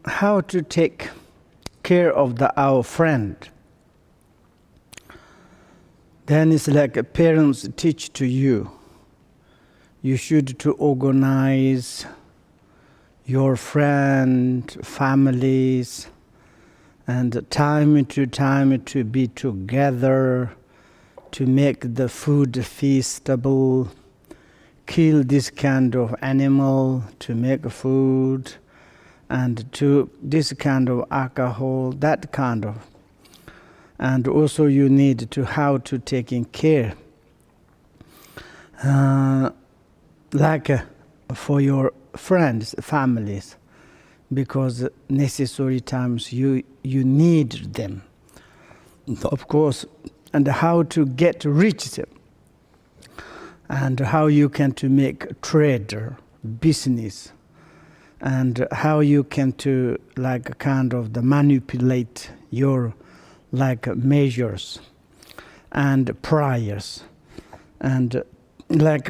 how to take care of our friend. Then it's like parents teach to you. You should to organize your friend, families, and time to be together, to make the food feastable, kill this kind of animal to make food, and to this kind of alcohol, that kind of. And also you need to how to taking care, for your friends, families, because necessary times you need them, of course, and how to get rich, and how you can to make trade, business, and how you can to kind of the manipulate your measures and prayers, and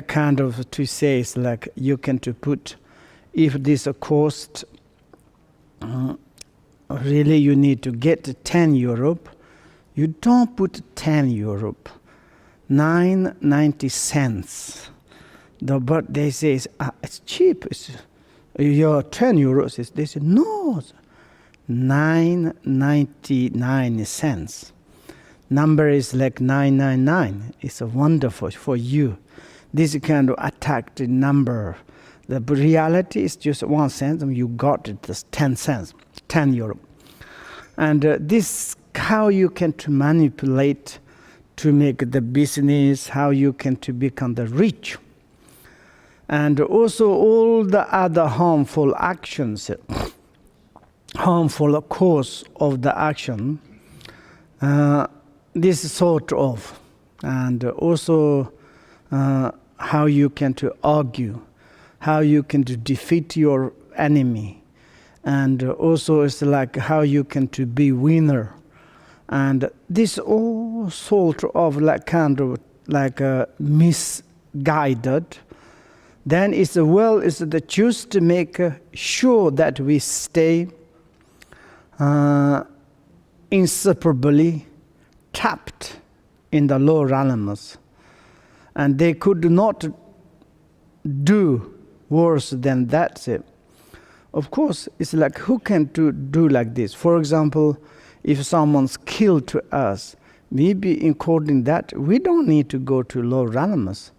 kind of to say is you can to put, if this cost really you need to get 10 euro, you don't put 10 euro, 9.90 cents. But they say it's cheap. Your 10 euros. They say no, 9.99 cents. Number is 999. It's wonderful for you. This kind of attacked number. The reality is just 1 cent, and you got it, this 10 cents, 10 euro. And this how you can to manipulate to make the business, how you can to become the rich. And also all the other harmful actions, harmful cause of the action, this sort of, and also how you can to argue, how you can to defeat your enemy, and also it's how you can to be winner, and this all sort of kind of misguided. Then it's the choose to make sure that we stay inseparably trapped in the lower animals, and they could not do worse than that. Of course, it's who can do like this? For example, if someone's killed to us, maybe according that, we don't need to go to lower animals.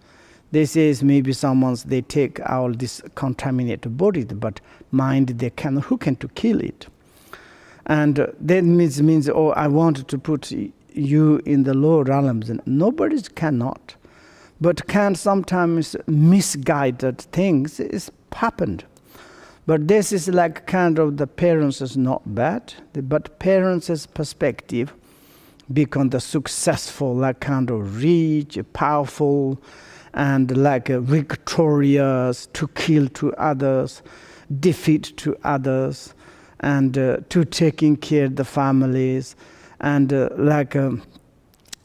They say maybe they take all this contaminated body, but mind who can to kill it? And that means oh, I wanted to put you in the lower realms, and nobody cannot. But can sometimes misguided things is happened. But this is kind of the parents is not bad, but parents' perspective become the successful, kind of rich, powerful, and victorious, to kill to others, defeat to others, and to taking care of the families, and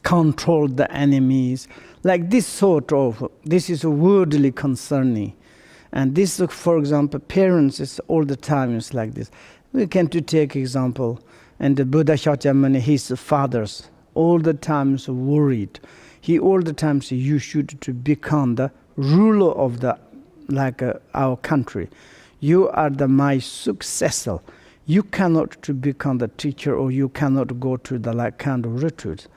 control the enemies. This sort of, this is worldly concerning. And this, for example, parents is all the time is like this. We can to take example, and the Buddha Shakyamuni, his fathers, all the times worried. He all the time said, you should to become the ruler of the our country. You are my successor. You cannot to become the teacher, or you cannot go to the kind of retreat.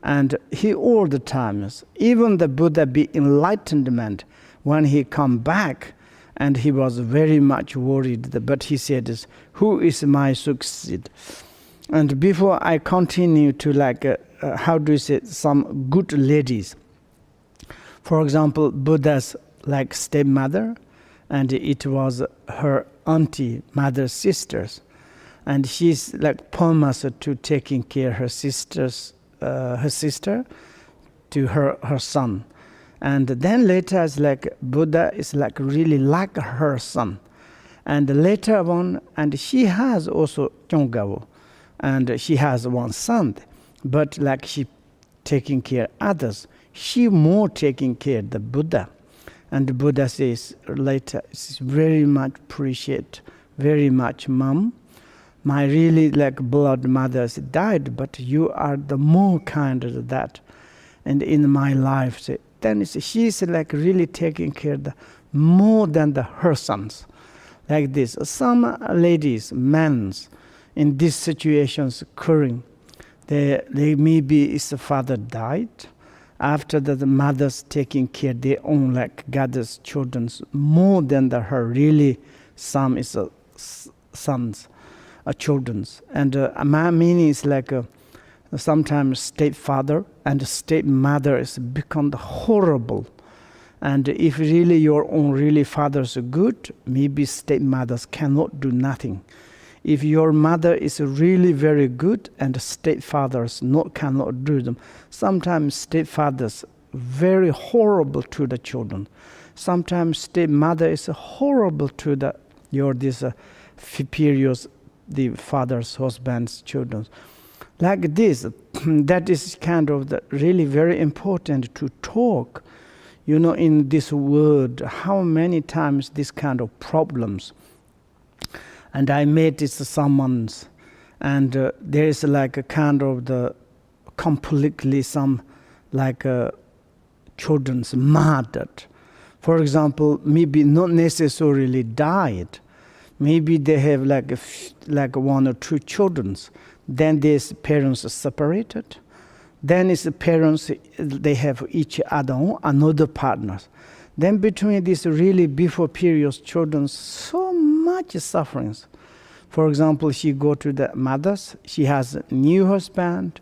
And he all the times, even the Buddha be enlightenment, when he come back, and he was very much worried, but he said, who is my succeed? And before I continue to how do you say, some good ladies. For example, Buddha's stepmother, and it was her auntie, mother's sisters. And she's promised to taking care her sister to her son. And then later it's Buddha is really like her son. And later on, and she has also Chongawo, and she has one son, but she taking care others. She more taking care the Buddha. And the Buddha says later, very much appreciate very much, Mom. My really like blood mothers died, but you are the more kind of that. And in my life, then she's like really taking care of more than her sons. Like this. Some ladies, men, in these situations occurring, they maybe his father died. After that, the mother's taking care their own like God's children more than her really some is sons, children's. And my meaning is like sometimes stepfather and stepmother is become horrible. And if really your own really fathers are good, maybe stepmothers cannot do nothing. If your mother is really very good and stepfathers cannot do them, sometimes stepfathers very horrible to the children. Sometimes stepmother is horrible to this superiors, the father's husband's children. Like this, that is kind of really very important to talk. You know, in this world, how many times this kind of problems. And I met someone's, and there is like a kind of the completely some like children's murdered. For example, maybe not necessarily died. Maybe they have like one or two children. Then these parents are separated. Then it's the parents, they have each other, another partners. Then between these really before periods, children, so much sufferings. For example, she go to the mothers, she has a new husband,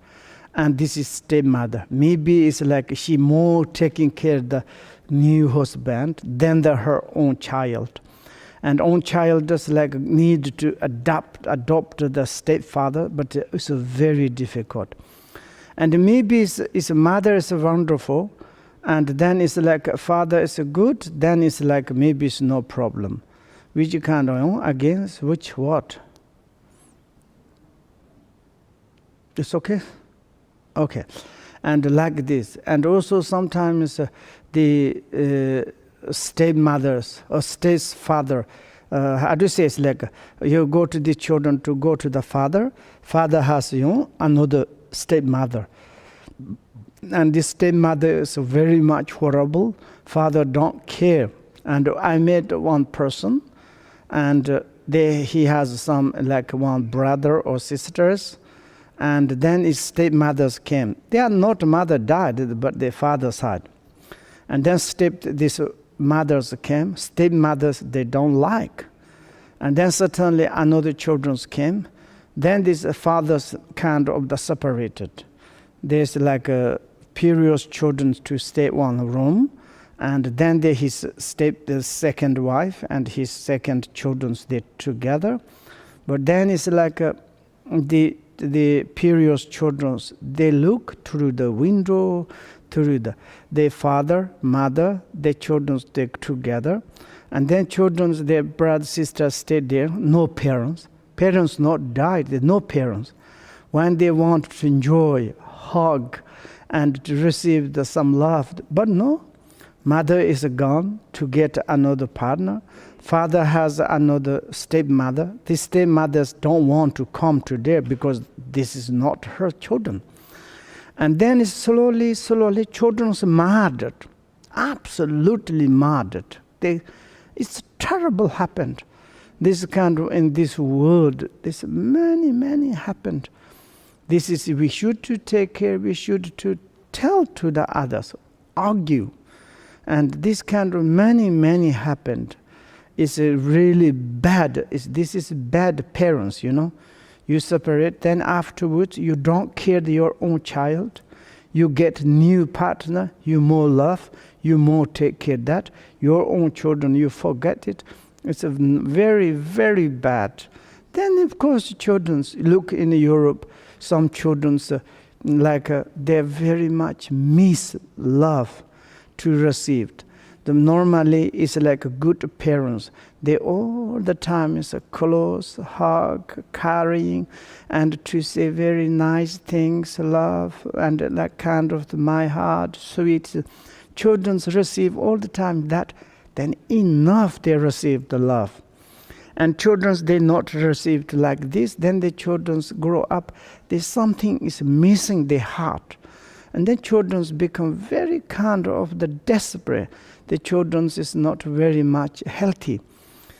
and this is stepmother. Maybe it's like she more taking care of the new husband than her own child. And own child just like need to adopt the stepfather, but it's very difficult. And maybe it's mother is wonderful, and then it's like father is good, then it's like maybe it's no problem. Which kind of, against which what? It's okay? Okay. And like this. And also sometimes the stepmothers or stepfather, how do you say, it's like you go to the children to go to the father. Father has, another stepmother. And this stepmother is very much horrible. Father don't care. And I met one person, and he has some like one brother or sisters, and then his stepmothers came. They are not mother died, but their father side. And then these mothers came. Stepmothers they don't like. And then certainly another children came. Then these fathers kind of the separated. There's like a period children to stay one room, and then his the second wife and his second children they together. But then it's like the period children they look through the window, through their father, mother, their children they together, and then children their brother sisters stay there, no parents. Parents not died, there's no parents. When they want to enjoy, hug, and to receive some love, but no, mother is gone to get another partner. Father has another stepmother. These stepmothers don't want to come to there because this is not her children. And then slowly, children's murdered, absolutely murdered. It's terrible happened. This kind of in this world, this many happened. This is we should to take care. We should to tell to the others, argue, and this kind of many happened. It's really bad. This is bad parents, You separate, then afterwards you don't care your own child. You get new partner, you more love, you more take care of that. Your own children, you forget it. It's a very bad. Then of course children, look in Europe, some children they very much miss love to receive. Normally it's like good parents. They all the time is a close hug, carrying, and to say very nice things, love, and like kind of my heart, sweet. Children receive all the time that, then enough they receive the love. And children, they not received like this, then the children grow up, there's something is missing their heart. And then children become very kind of the desperate. The children is not very much healthy.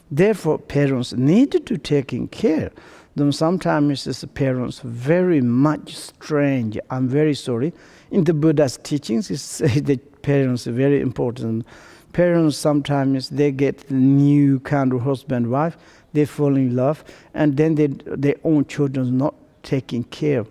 Therefore, parents need to taking care. Then sometimes the parents very much strange. I'm very sorry. In the Buddha's teachings, it says the parents are very important. Parents sometimes they get the new kind of husband, wife, they fall in love, and then their own children not taking care.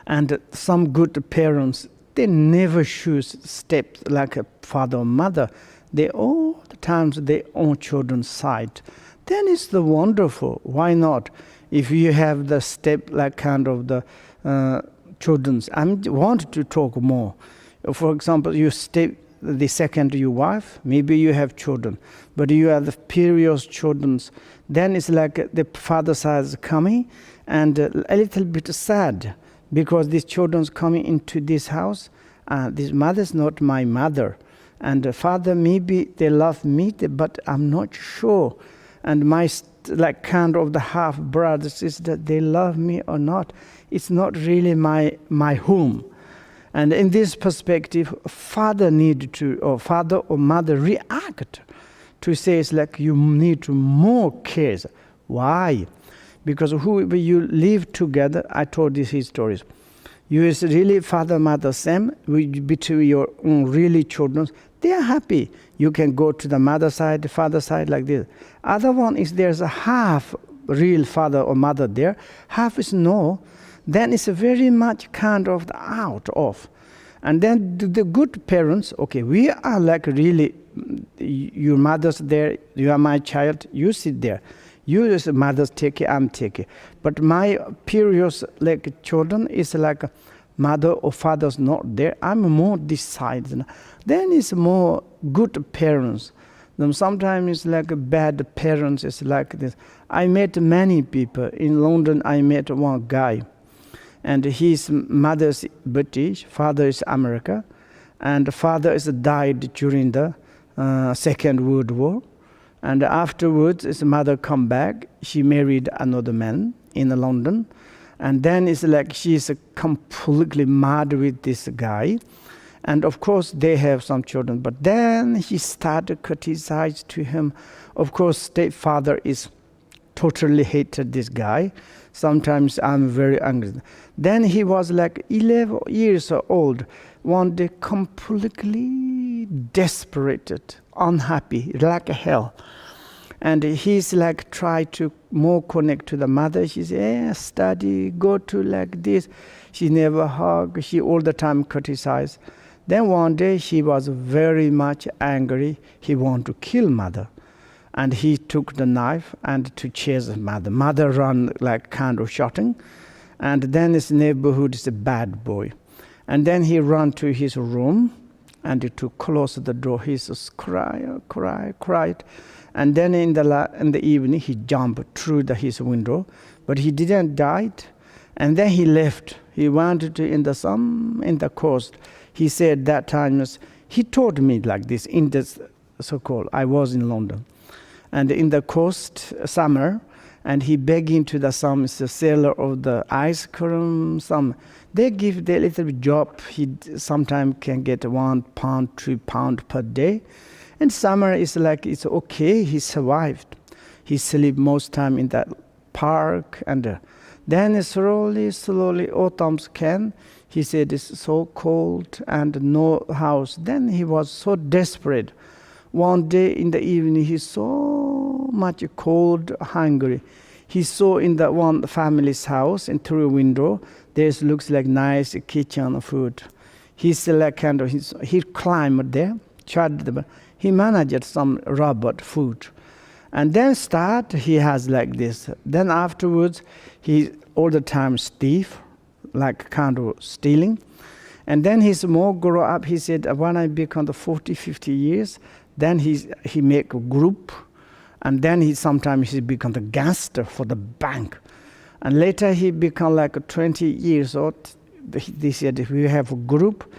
And some good parents, they never choose steps like a father or mother. They all the times their own children's side. Then it's the wonderful. Why not? If you have the step like kind of the children's, I want to talk more. For example, you step the second your wife, maybe you have children, but you are the previous children's. Then it's like the father side is coming, and a little bit sad because these children's coming into this house. This mother's not my mother, and the father maybe they love me, but I'm not sure. And my like kind of the half brother sister, they love me or not. It's not really my home. And in this perspective, father need to, or father or mother react to say it's like you need to more care. Why? Because whoever you live together, I told these stories. You is really father, mother, same between your own really children. They are happy. You can go to the mother side, the father side like this. Other one is there's a half real father or mother there, half is no. Then it's very much kind of the out of. And then the good parents, okay, we are like really, your mother's there, you are my child, you sit there. You as a mother's take care, I'm taking. But my previous like children is like mother or father's not there. I'm more this side. Then it's more good parents. Then sometimes it's like bad parents. It's like this. I met many people in London. I met one guy, and his mother's British, father is America, and the father is died during the Second World War. And afterwards, his mother come back. She married another man in London. And then it's like she's completely mad with this guy. And of course, they have some children. But then he started criticize to him. Of course, stepfather is totally hated this guy. Sometimes I'm very angry. Then he was like 11 years old. One day, completely desperate, unhappy, like hell. And he's like try to more connect to the mother. She says, study, go to like this. She never hug. She all the time criticize. Then one day he was very much angry. He wanted to kill mother. And he took the knife and to chase mother. Mother run like kind of shouting. And then his neighborhood is a bad boy. And then he ran to his room and to close the door. He just cried. And then in the evening, he jumped through his window, but he didn't die. And then he left. He wanted to in the coast. He said that time, he told me like this in this so-called, I was in London. And in the coast, summer, and he begging to the seller of the ice cream, they give the little job. He sometimes can get £1, £2 per day. And summer is like, it's okay, he survived. He sleep most time in that park. And then slowly, autumns came. He said it's so cold and no house. Then he was so desperate. One day in the evening, he's so much cold, hungry. He saw in the one family's house, and through a window, there looks like nice kitchen food. He's like kind of, he climbed there, tried the. He managed some robot food. And then he has like this. Then afterwards, he all the time thief, like kind of stealing. And then he's more grow up. He said, when I become the 40, 50 years, then he make a group. And then sometimes he become the gangster for the bank. And later he become like 20 years old. They said, if we have a group,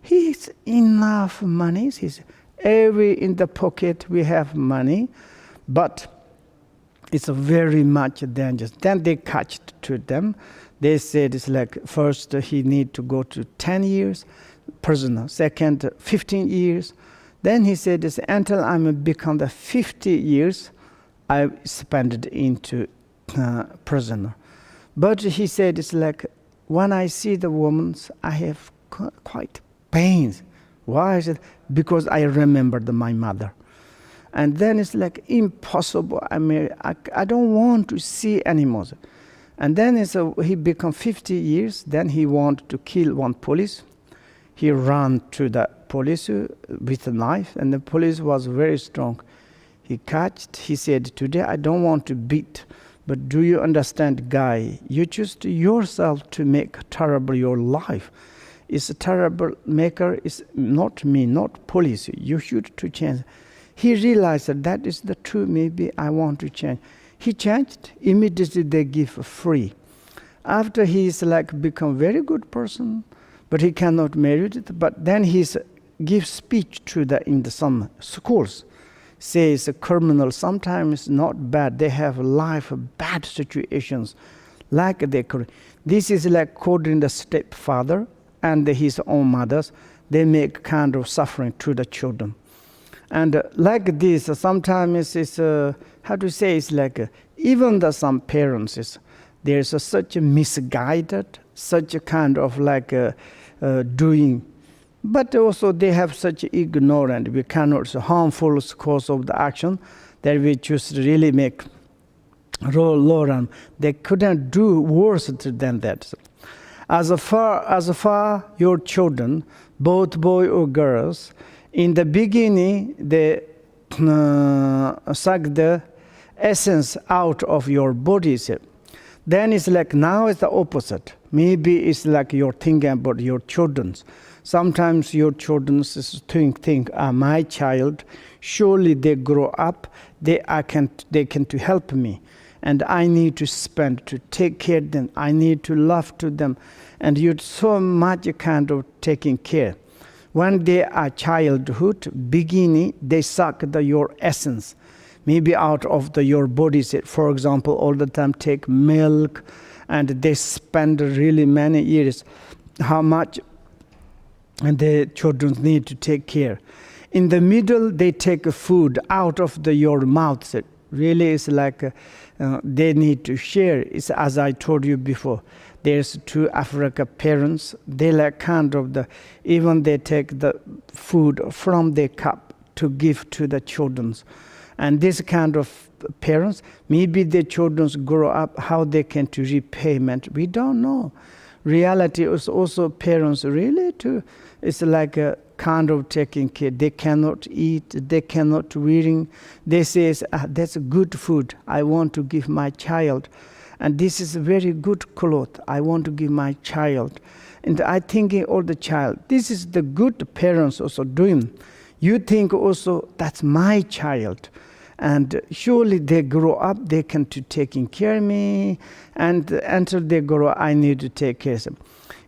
he's enough money. He's every in the pocket we have money, but it's a very much dangerous. Then they catched to them. They said it's like first he need to go to 10 years prisoner, second 15 years. Then he said it's until I'm become the 50 years I spend it into prisoner. But he said it's like when I see the woman I have quite pains. Why is it? Because I remembered my mother. And then it's like impossible. I don't want to see anymore. And then he become 50 years. Then he wanted to kill one police. He ran to the police with a knife, and the police was very strong. He catched. He said, "Today I don't want to beat, but do you understand, guy? You choose to yourself to make terrible your life. It's a terrible maker. It's not me, not police. You should to change." He realized that is the truth. Maybe I want to change. He changed. Immediately they give free. After he's like become very good person, but he cannot marry it. But then he gives speech to in some schools. Says a criminal sometimes not bad. They have life bad situations, like they could. This is like quoting the stepfather and his own mothers. They make kind of suffering to the children. And like this, sometimes it's how to say, it's like even some parents, there's such a misguided, such a kind of like doing, but also they have such ignorant, we cannot harmful cause of the action that we just really make low run. They couldn't do worse than that. As far your children, both boy or girls, in the beginning, they suck the essence out of your bodies. Then it's like now it's the opposite. Maybe it's like you're thinking about your children. Sometimes your children think, my child, surely they grow up, they can to help me. And I need to spend to take care of them. I need to love to them. And you're so much kind of taking care. When they are childhood, beginning, they suck your essence, maybe out of your body. For example, all the time take milk, and they spend really many years. How much, and the children need to take care. In the middle, they take food out of your mouth. Really, it's like they need to share. It's as I told you before. There's two African parents. They like kind of even they take the food from their cup to give to the children. And this kind of parents, maybe the children grow up, how they can to repayment, we don't know. Reality is also parents really it's like a kind of taking care. They cannot eat, they cannot reading. They say, that's good food, I want to give my child. And this is a very good cloth, I want to give my child. And I thinking all the child, this is the good parents also doing. You think also, that's my child. And surely they grow up, they can to taking care of me. And until they grow up, I need to take care of them.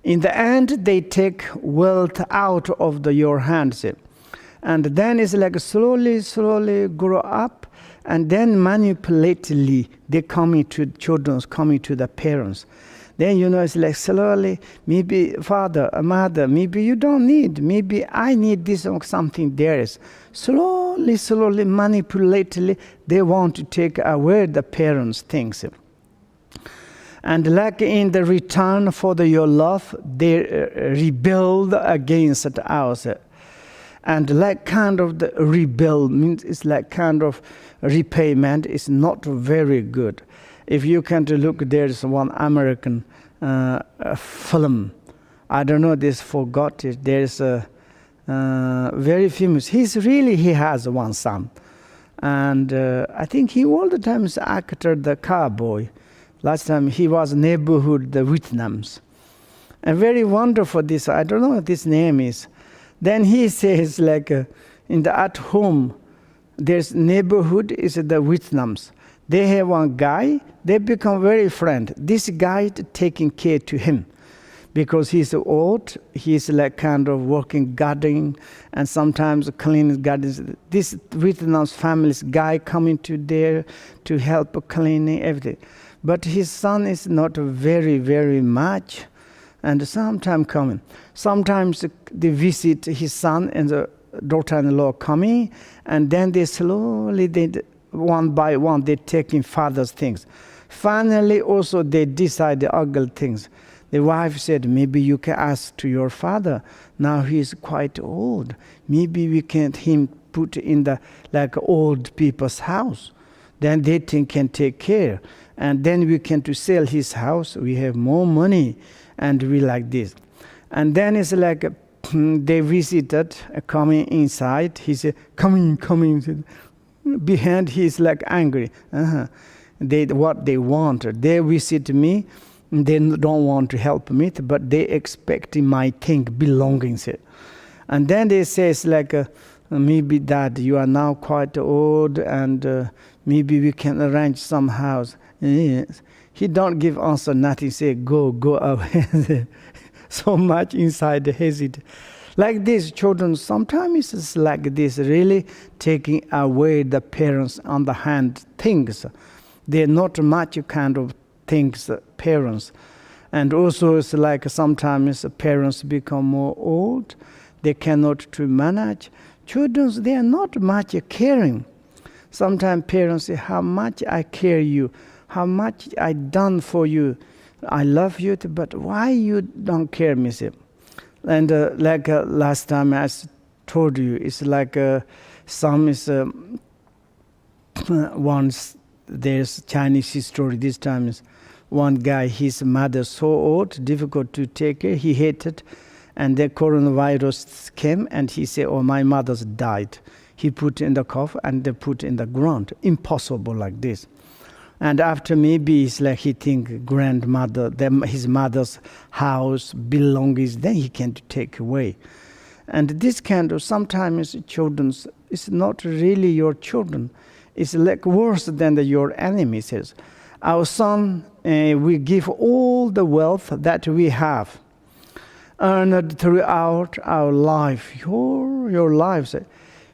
In the end, they take wealth out of your hands. And then it's like slowly grow up. And then manipulatively, they coming to children, coming to the parents. Then, it's like slowly, maybe father, mother, maybe you don't need, maybe I need this or something there is. Slowly, manipulatively, they want to take away the parents' things. And like in the return for your love, they rebel against us. And like kind of the rebel means it's like kind of repayment is not very good. If you can look, there's one American film. I don't know, this forgot it. There's a very famous. He has one son. And I think he all the time is actor, the cowboy. Last time he was neighborhood, the Vietnams. And very wonderful this, I don't know what this name is. Then he says like at home, there's neighborhood is the Vietnams. They have one guy, they become very friend. This guy taking care to him. because he's old. He's like kind of working gardening and sometimes cleaning gardens. This Vietnam's family's guy coming to there to help cleaning everything. But his son is not very, very much, and sometimes coming. Sometimes they visit his son and the daughter-in-law coming, and then they slowly, one by one, they taking father's things. Finally, also they decide the ugly things. The wife said, maybe you can ask to your father. Now he's quite old. Maybe we can him put in the like old people's house. Then they can take care. And then we can to sell his house. We have more money, and we like this. And then it's like they visited, coming inside. He said, coming. Behind, he's like angry. What they want. They visit me. They don't want to help me, but they expect my thing, belongings. And then they says like, maybe Dad, you are now quite old, and maybe we can arrange some house. Yes. He don't give answer, nothing. Say go away. So much inside hesitate. Like this, children sometimes it's like this, really taking away the parents on the hand things. They're not much kind of things, parents. And also it's like sometimes parents become more old. They cannot to manage. Children, they are not much caring. Sometimes parents say, how much I care you, how much I done for you. I love you, but why you don't care me? And like last time I told you, it's like some is once there's Chinese story. This time is one guy, his mother so old, difficult to take care. He hated, and the coronavirus came, and he said, "Oh, my mother's died." He put in the coffin and they put in the ground. Impossible like this. And after maybe it's like he think grandmother, his mother's house belongs, then he can take away. And this kind of sometimes children's, it's not really your children. It's like worse than your enemy says. Our son, we give all the wealth that we have, earned throughout our life, your lives,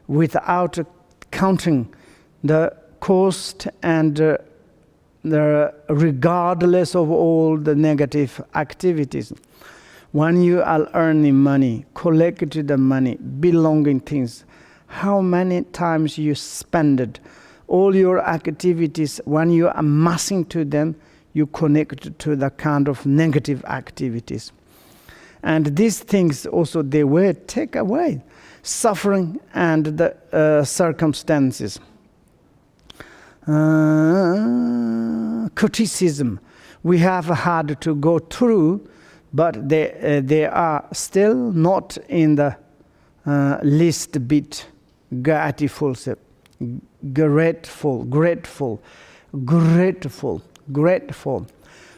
without counting the cost and regardless of all the negative activities. When you are earning money, collecting the money, belonging things, how many times you spend it, all your activities, when you are amassing to them, you connect to the kind of negative activities. And these things also, they will take away suffering and the circumstances. Criticism we have had to go through, but they are still not in the least bit grateful.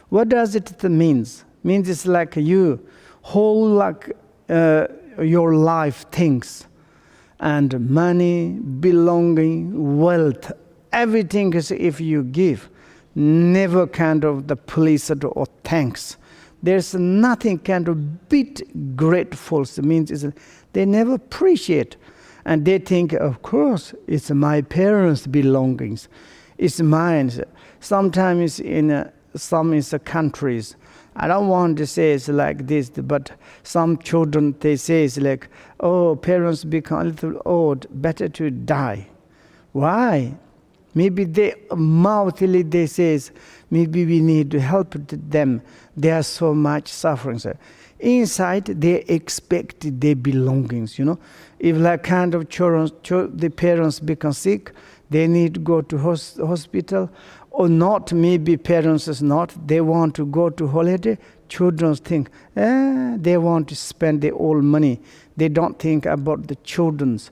What does it mean? Means it's like you whole like your life things, and money, belonging, wealth, everything is if you give, never kind of the police or thanks. There's nothing kind of bit grateful. It means they never appreciate. And they think, of course, it's my parents' belongings. It's mine. Sometimes in some countries, I don't want to say it's like this, but some children, they say it's like, oh, parents become a little old, better to die. Why? Maybe they mouthily they say, maybe we need to help them. They are so much suffering. So inside, they expect their belongings, If like kind of children, the parents become sick, they need to go to hospital, or not, maybe parents is not, they want to go to holiday, children think, they want to spend their own money. They don't think about the children's.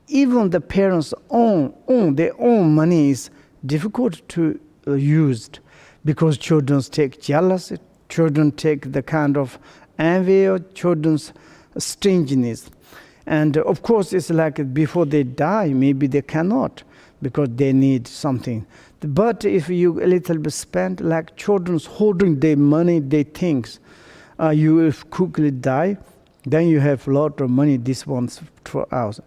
Even the parents their own money is difficult to use, because children take jealousy, children take the kind of envy, or children's stinginess. And of course, it's like before they die, maybe they cannot, because they need something. But if you a little bit spend, like children's holding their money, their things, you will quickly die. Then you have a lot of money. This one's for us.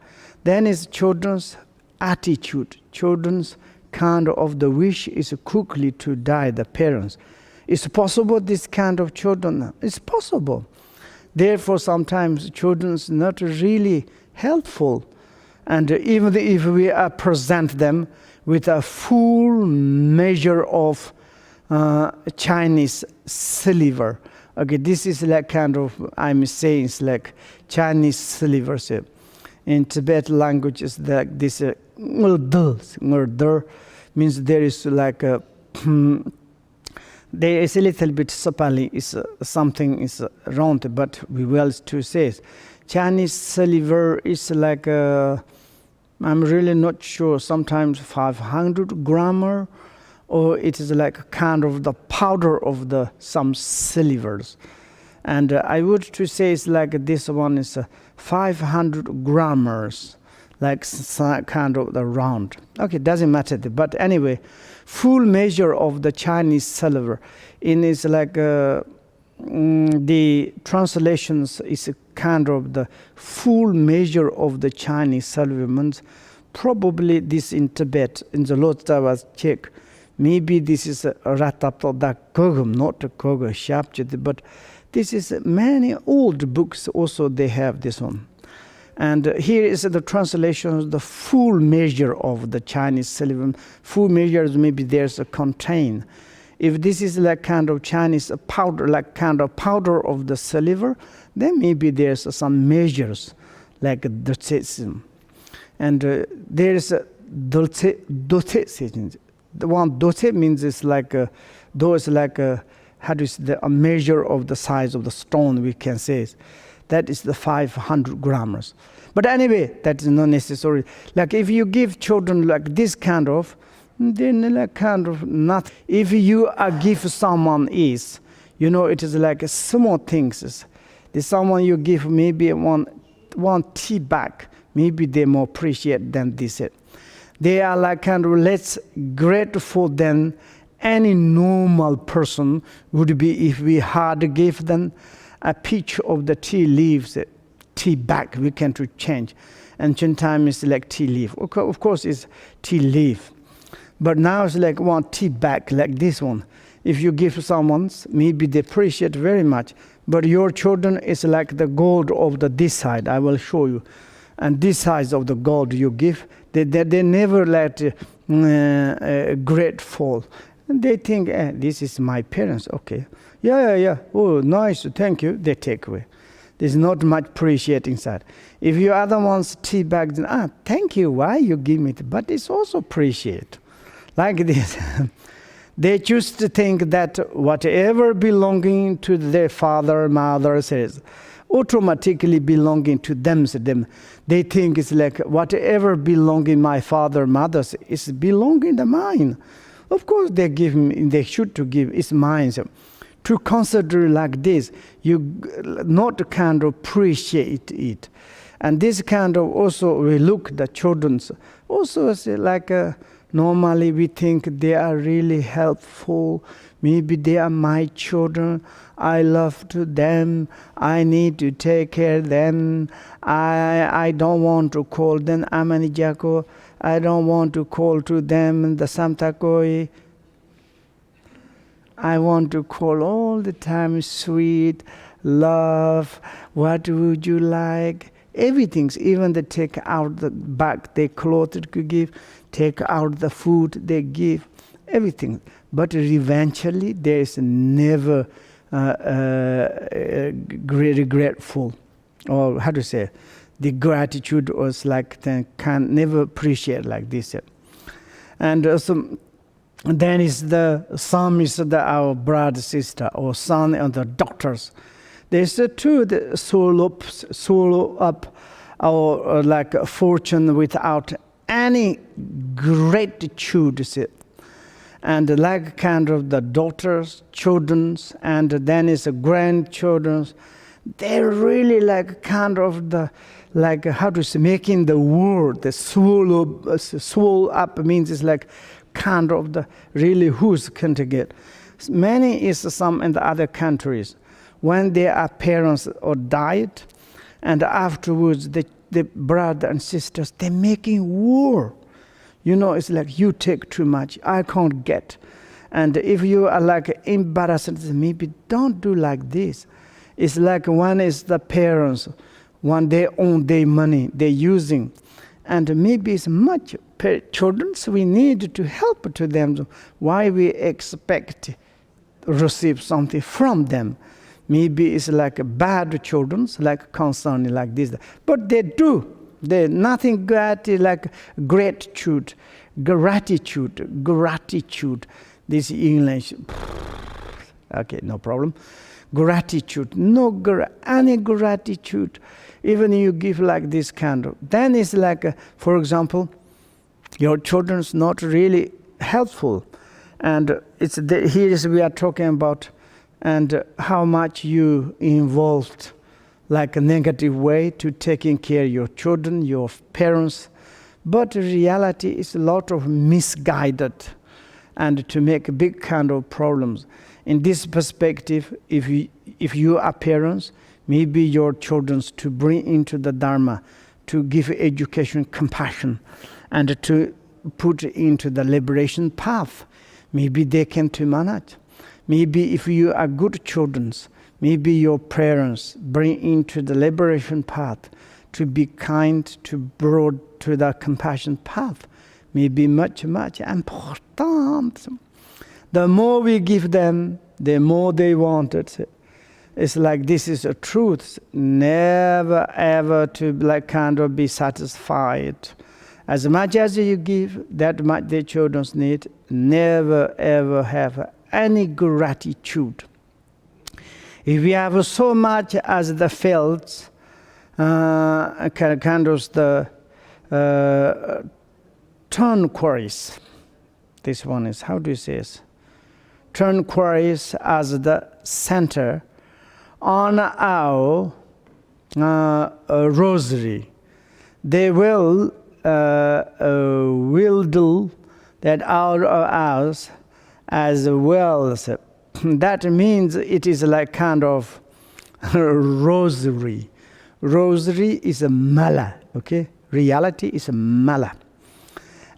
Then is children's attitude. Children's kind of the wish is quickly to die. The parents. It's possible this kind of children. It's possible. Therefore, sometimes children's not really helpful. And even if we present them with a full measure of Chinese silver. Okay, this is like kind of, I'm saying it's like Chinese silver. So in Tibetan language, it's like this, ngurder means there is like a, there is a little bit sapali, is something is round, but we will to say Chinese silver is like a, I'm really not sure, sometimes 500 grams, or it is like a kind of the powder of the some silvers. And I would to say it's like this one is 500 grams, like kind of the round. Okay, doesn't matter. But anyway, full measure of the Chinese silver. In is like the translations is a kind of the full measure of the Chinese silver means probably this in Tibet, in the Lotsa was check. Maybe this is a Ratato da Kogum, not a Koga Shapchit, but this is many old books also they have this one. And here is the translation of the full measure of the Chinese silver. Full measures maybe there's a contain. If this is like kind of Chinese powder, like kind of powder of the silver, then maybe there's some measures like dotsism. And there is a dotsism. The one dote means it's like a, though it's like a, how do you say, a measure of the size of the stone, we can say. That is the 500 grams. But anyway, that is not necessary. Like if you give children like this kind of, then like kind of not. If you give someone is, you know, it is like small things. The someone you give maybe one tea bag, maybe they more appreciate than this. They are like kind of less grateful than any normal person would be if we had give them a pitch of the tea leaves, tea bag, we can to change. Ancient time is like tea leaf. Of course it's tea leaf. But now it's like one tea bag like this one. If you give someone, maybe they appreciate very much. But your children is like the gold of this side. I will show you. And this size of the gold you give, they never let grateful. And they think, this is my parents, okay. Yeah. Oh, nice, thank you. They take away. There's not much appreciate inside. If you other ones tea bags, thank you, why you give me it? But it's also appreciate. Like this. They choose to think that whatever belonging to their father, mother says, automatically belonging to them. They think it's like whatever belonging my father, mother is belonging to mine. Of course, they should to give, it's mine. So, to consider like this, you not kind of appreciate it. And this kind of also we look the children's also like normally we think they are really helpful. Maybe they are my children. I love to them. I need to take care of them. I don't want to call them Amanijako. I don't want to call to them the Samtakoi. I want to call all the time sweet, love, what would you like? Everything's, even they take out the bag, they clothes to give, take out the food they give, everything. But eventually there is never regretful, or how to say, the gratitude was like, can never appreciate like this. And also, then is some is our brother, sister, or son and the daughters. There's two that swallow up our like fortune without any gratitude. And like kind of the daughters, children's, and then is the grandchildren's. They're really like kind of the, like how to say, making the world, the swallow up means it's like kind of the really who's can to get. Many is some in the other countries. when their parents or died, and afterwards the brother and sisters, they're making war. You know, it's like, you take too much, I can't get. And if you are like embarrassed, maybe don't do like this. It's like one is the parents, one they own their money, they're using. And maybe it's much children, so we need to help to them. Why we expect receive something from them? Maybe it's like bad children, like concerning like this. But they do. They nothing like gratitude. This English, okay, no problem. Gratitude, any gratitude. Even you give like this kind of, then it's like, for example, your children's not really helpful, and it's here we are talking about, and how much you involved, like a negative way to taking care of your children, your parents, but reality is a lot of misguided, and to make big kind of problems. In this perspective, if you are parents, maybe your children to bring into the Dharma, to give education, compassion, and to put into the liberation path. Maybe they can to manage. Maybe if you are good children, maybe your parents bring into the liberation path, to be kind, to broad to the compassion path. Maybe much, much important. The more we give them, the more they want it. It's like this is a truth. Never ever to like kind of be satisfied. As much as you give, that much the children need. Never ever have any gratitude. If we have so much as the fields, kind of the turquoise. This one is, how do you say this? Turquoise as the center on our rosary. They will do that out of ours as well. That means it is like kind of rosary. Rosary is a mala, okay? Reality is a mala.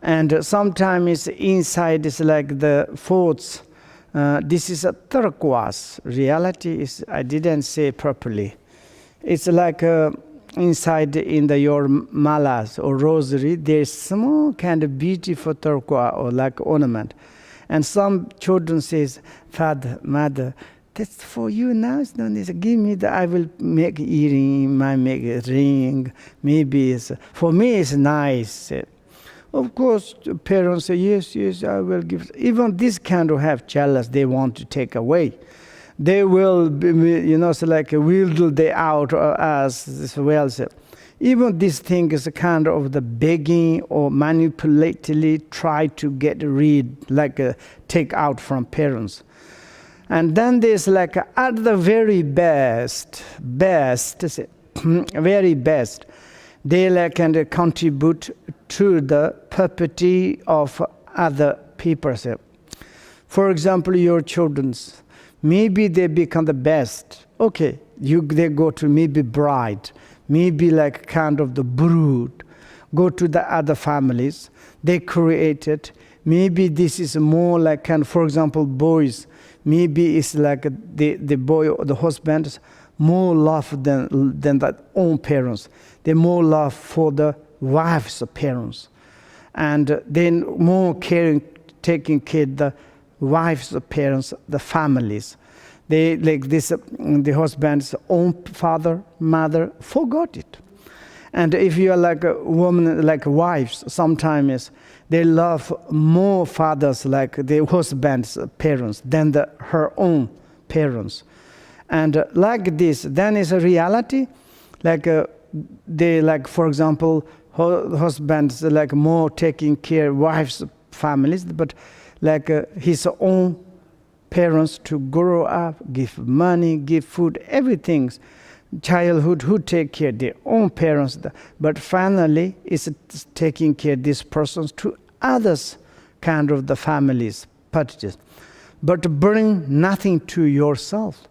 And sometimes inside is like the thoughts. This is a turquoise. Reality is, I didn't say properly. It's like inside in your malas or rosary, there's small kind of beautiful turquoise or like ornament. And some children says, Father, Mother, that's for you now. It's not this. Give me the, I will make earring, I make a ring. Maybe it's, for me it's nice. Of course, parents say, yes, I will give. Even this kind of have jealous, they want to take away. They will, so like wheedle they out as well. So even this thing is a kind of the begging or manipulatively try to get rid, like take out from parents. And then there's like at the very best, very best, they like can contribute to the perpetuity of other people. For example, your children's, maybe they become the best. Okay, they go to maybe bride, maybe like kind of the brood, go to the other families, they create it. Maybe this is more like kind of, for example, boys, maybe it's like the boy or the husband more love than their own parents. They more love for the wife's parents, and then more caring, taking care of the wife's parents, the families. They like this, the husband's own father, mother forgot it. And if you are like a woman, like wives, sometimes they love more fathers, like the husband's parents, than her own parents. And like this, then is a reality. Like they like, for example, husbands like more taking care of wives' families, but like his own parents to grow up, give money, give food, everything. Childhood, who take care of their own parents, but finally is taking care of these persons to others, kind of the families, purchases. But bring nothing to yourself.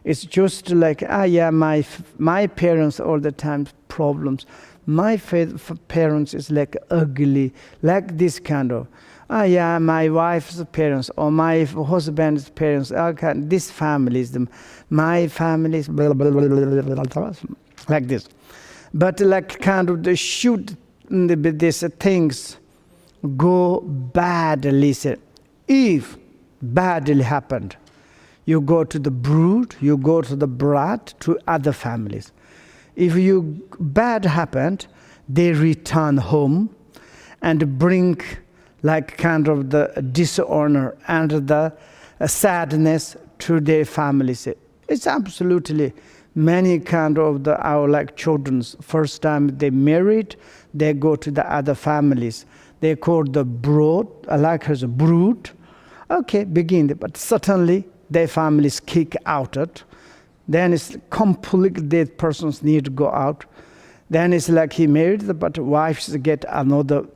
It's just like, yeah, my parents all the time problems. My parents is like ugly, like this kind of. Yeah, my wife's parents or my husband's parents. Okay, this family is my family is blah, blah, blah, blah, blah, blah, like this. But like kind of the shoot these things go badly. If badly happened, you go to the brood, you go to the brat, to other families. If you bad happened, they return home and bring like kind of the dishonor and the sadness to their families. It's absolutely many kind of our like children's first time they married, they go to the other families. They call the brood, like as a brood. Okay, begin, but certainly their families kick out it. Then it's completely dead persons need to go out. Then it's like he married, but wives get another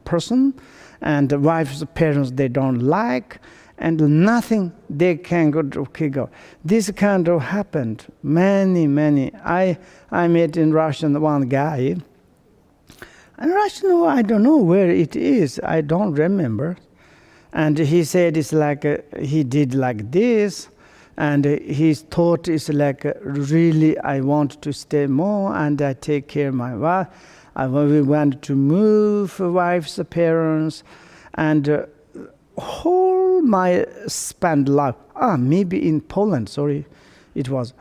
person, and the wife's parents they don't like, and nothing they can go to kick out. This kind of happened many. I met in Russian one guy. And Russian, I don't know where it is. I don't remember. And he said it's like he did like this, and his thought is like really I want to stay more and I take care of my wife. We want to move wife's parents, and whole my spent life. Maybe in Poland. Sorry, it was.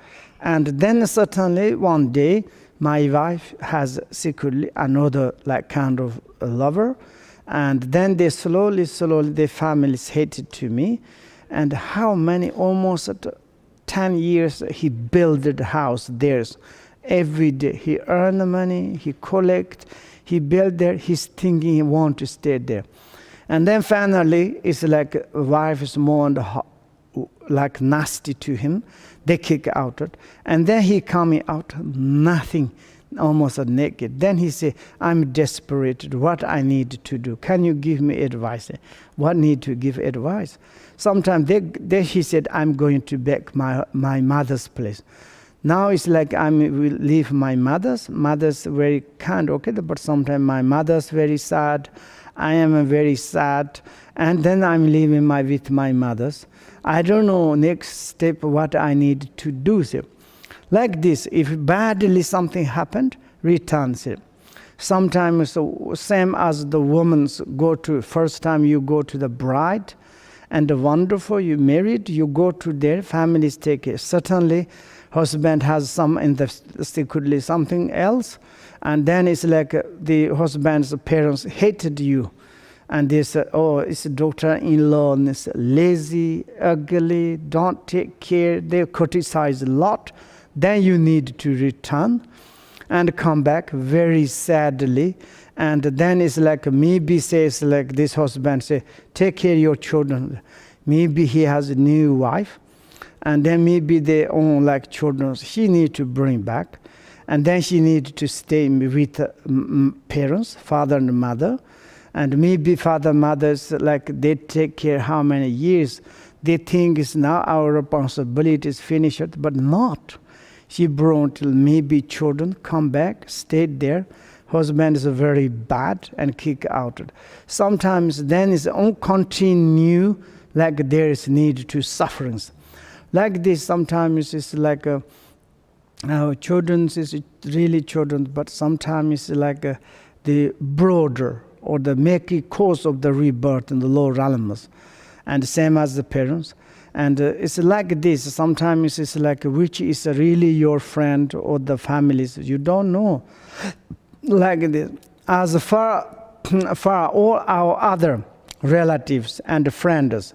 And then suddenly one day my wife has secretly another like kind of a lover. And then they slowly, the families hated to me. And how many, almost 10 years, he built the house theirs. Every day, he earned the money, he collect, he built there, he's thinking he want to stay there. And then finally, it's like wife is more like nasty to him. They kick out it. And then he coming out, nothing. Almost naked. Then he said, I'm desperate. What I need to do? Can you give me advice? What need to give advice? Sometimes he said, I'm going to back my mother's place. Now it's like I will leave my mother's. Mother's very kind, okay, but sometimes my mother's very sad. I am very sad. And then I'm living with my mother's. I don't know next step what I need to do. So, like this, if badly something happened, returns it. Sometimes same as the women's go to, first time you go to the bride, and the wonderful, you married, you go to their families take it. Certainly, husband has some in the secretly something else, and then it's like the husband's parents hated you. And they said, it's a daughter-in-law, and it's lazy, ugly, don't take care, they criticize a lot. Then you need to return and come back very sadly. And then it's like maybe says like this husband say, take care of your children. Maybe he has a new wife. And then maybe they own like children. She need to bring back. And then she need to stay with parents, father and mother. And maybe father and mother's like they take care how many years. They think it's now our responsibility is finished, but not. She brought maybe children, come back, stayed there. Husband is very bad and kick out. Sometimes then it's continue like there is need to sufferings. Like this sometimes it's like children is really children, but sometimes it's like the broader or the making cause of the rebirth in the lower realms. And same as the parents. And it's like this. Sometimes it's like which is really your friend or the families. You don't know. Like this. As far all our other relatives and friends,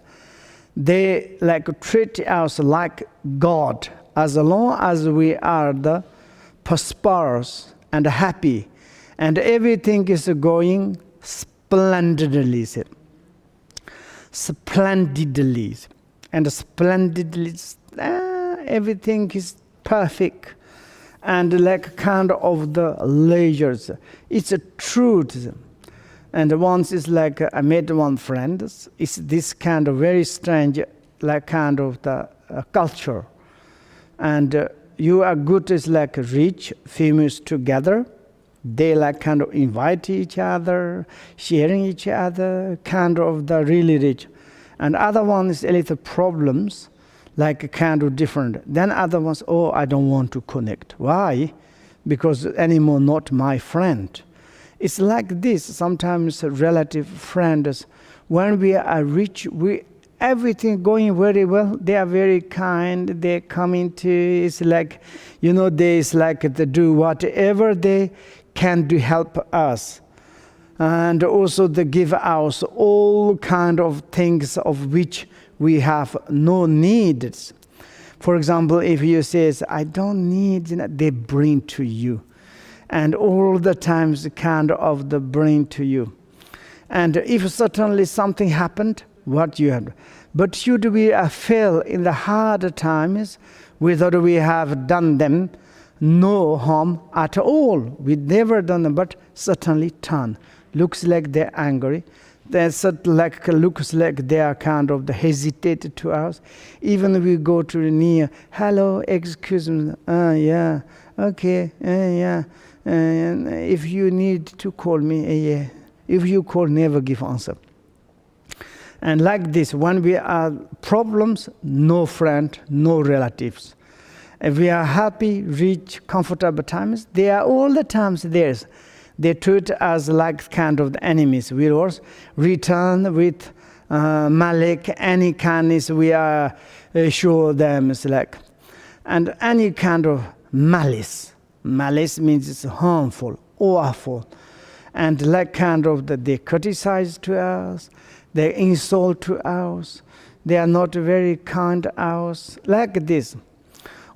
they like treat us like God. As long as we are the prosperous and happy, and everything is going splendidly. Splendidly. And splendidly, everything is perfect. And like kind of the layers. It's a truth. And once it's like I met one friend. It's this kind of very strange, like kind of the culture. And you are good is like rich females together. They like kind of invite each other, sharing each other, kind of the really rich. And other one is a little problems, like kind of different. Then other ones, oh, I don't want to connect. Why? Because anymore not my friend. It's like this. Sometimes relative friends, when we are rich, everything going very well. They are very kind. They come into, it's like, they is like to do whatever they can to help us. And also they give us all kind of things of which we have no needs. For example, if you say, I don't need, they bring to you. And all the times kind of the bring to you. And if certainly something happened, what you have. But should we fail in the hard times, whether we have done them no harm at all. We never done them, but certainly turn. Looks like they're angry. Looks like they are kind of hesitate to us. Even we go to near, hello, excuse me, yeah, okay, yeah. If you need to call me, yeah. If you call, never give answer. And like this, when we are problems, no friend, no relatives. If we are happy, rich, comfortable times, they are all the times theirs. They treat us like kind of the enemies. We always return with malice, any kindness we are show them. It's like, and any kind of malice. Malice means it's harmful, awful. And like kind of that they criticize to us, they insult to us, they are not very kind to us, like this.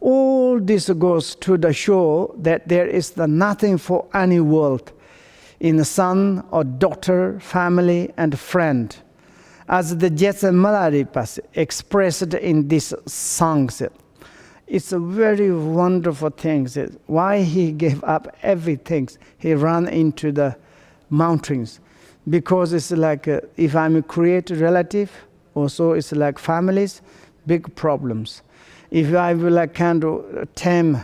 All this goes to the show that there is nothing for any world in son or daughter, family and friend. As the Dzogchen Ranyak expressed in these songs, it's a very wonderful thing. Why he gave up everything. He ran into the mountains. Because it's like, if I'm a created relative, also it's like families, big problems. If I will like kind of tame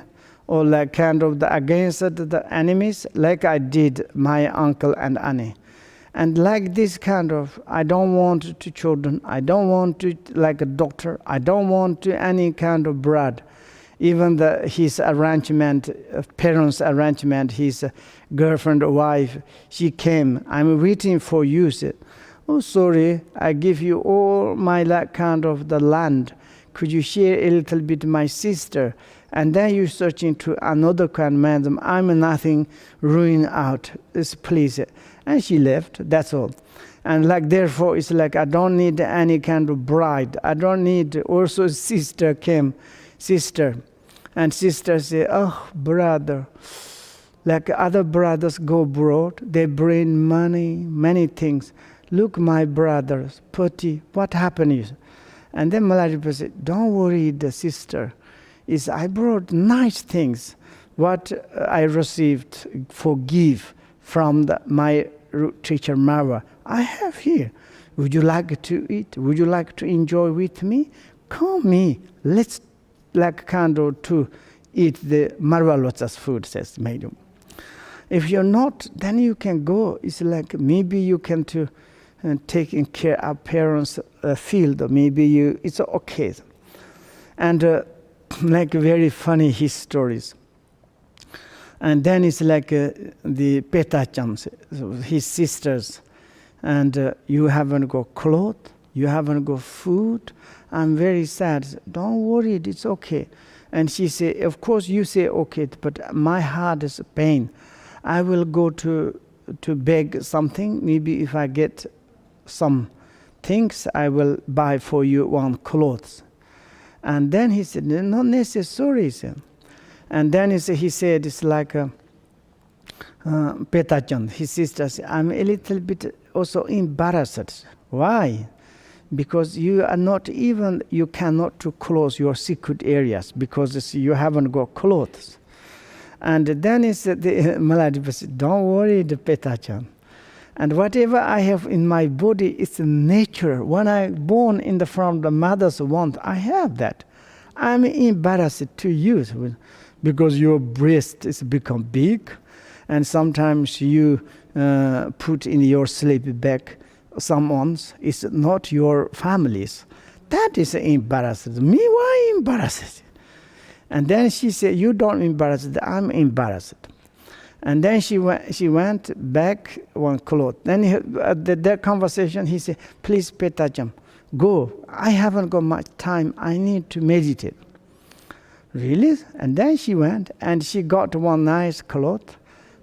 or like kind of against the enemies, like I did my uncle and auntie. And like this kind of, I don't want to children, I don't want to like a doctor, I don't want to any kind of blood. Even his arrangement, parents' arrangement, his girlfriend or wife, she came, I'm waiting for you. Said, oh, sorry, I give you all my like kind of the land. Could you share a little bit my sister? And then you searching to another kind of man, I'm nothing, ruin out, please. And she left, that's all. And like therefore, it's like I don't need any kind of bride. I don't need, also sister came, sister. And sister say, oh, brother, like other brothers go abroad, they bring money, many things. Look, my brothers, putty, what happened? And then Malaji said, don't worry, the sister. I brought nice things. What I received, forgive from my teacher Marwa, I have here. Would you like to eat? Would you like to enjoy with me? Come me, let's like kind of to eat the Marwa Lotus food, says Madam. If you're not, then you can go. It's like maybe you can to taking care of parents' field. Maybe it's okay. And like very funny his stories. And then it's like the Petachams, his sisters. And you haven't got clothes, you haven't got food. I'm very sad. Don't worry, it's okay. And she said, of course you say okay, but my heart is pain. I will go to beg something. Maybe if I get some things, I will buy for you one clothes. And then he said, not necessary. And then he said, it's like Petachan, his sister said, I'm a little bit also embarrassed. Why? Because you are not even, you cannot to close your secret areas because you haven't got clothes. And then he said, the Maladipa said, don't worry, the Petachan. And whatever I have in my body is nature. When I born in from the mother's womb, I have that. I'm embarrassed to use because your breast is become big, and sometimes you put in your sleep bag someone's, it's not your family's. That is embarrassing. Me, why embarrassed? And then she said, you don't embarrass, I'm embarrassed. And then she went back one cloth. Then at that conversation, he said, please, Petacham, go. I haven't got much time. I need to meditate. Really? And then she went and she got one nice cloth,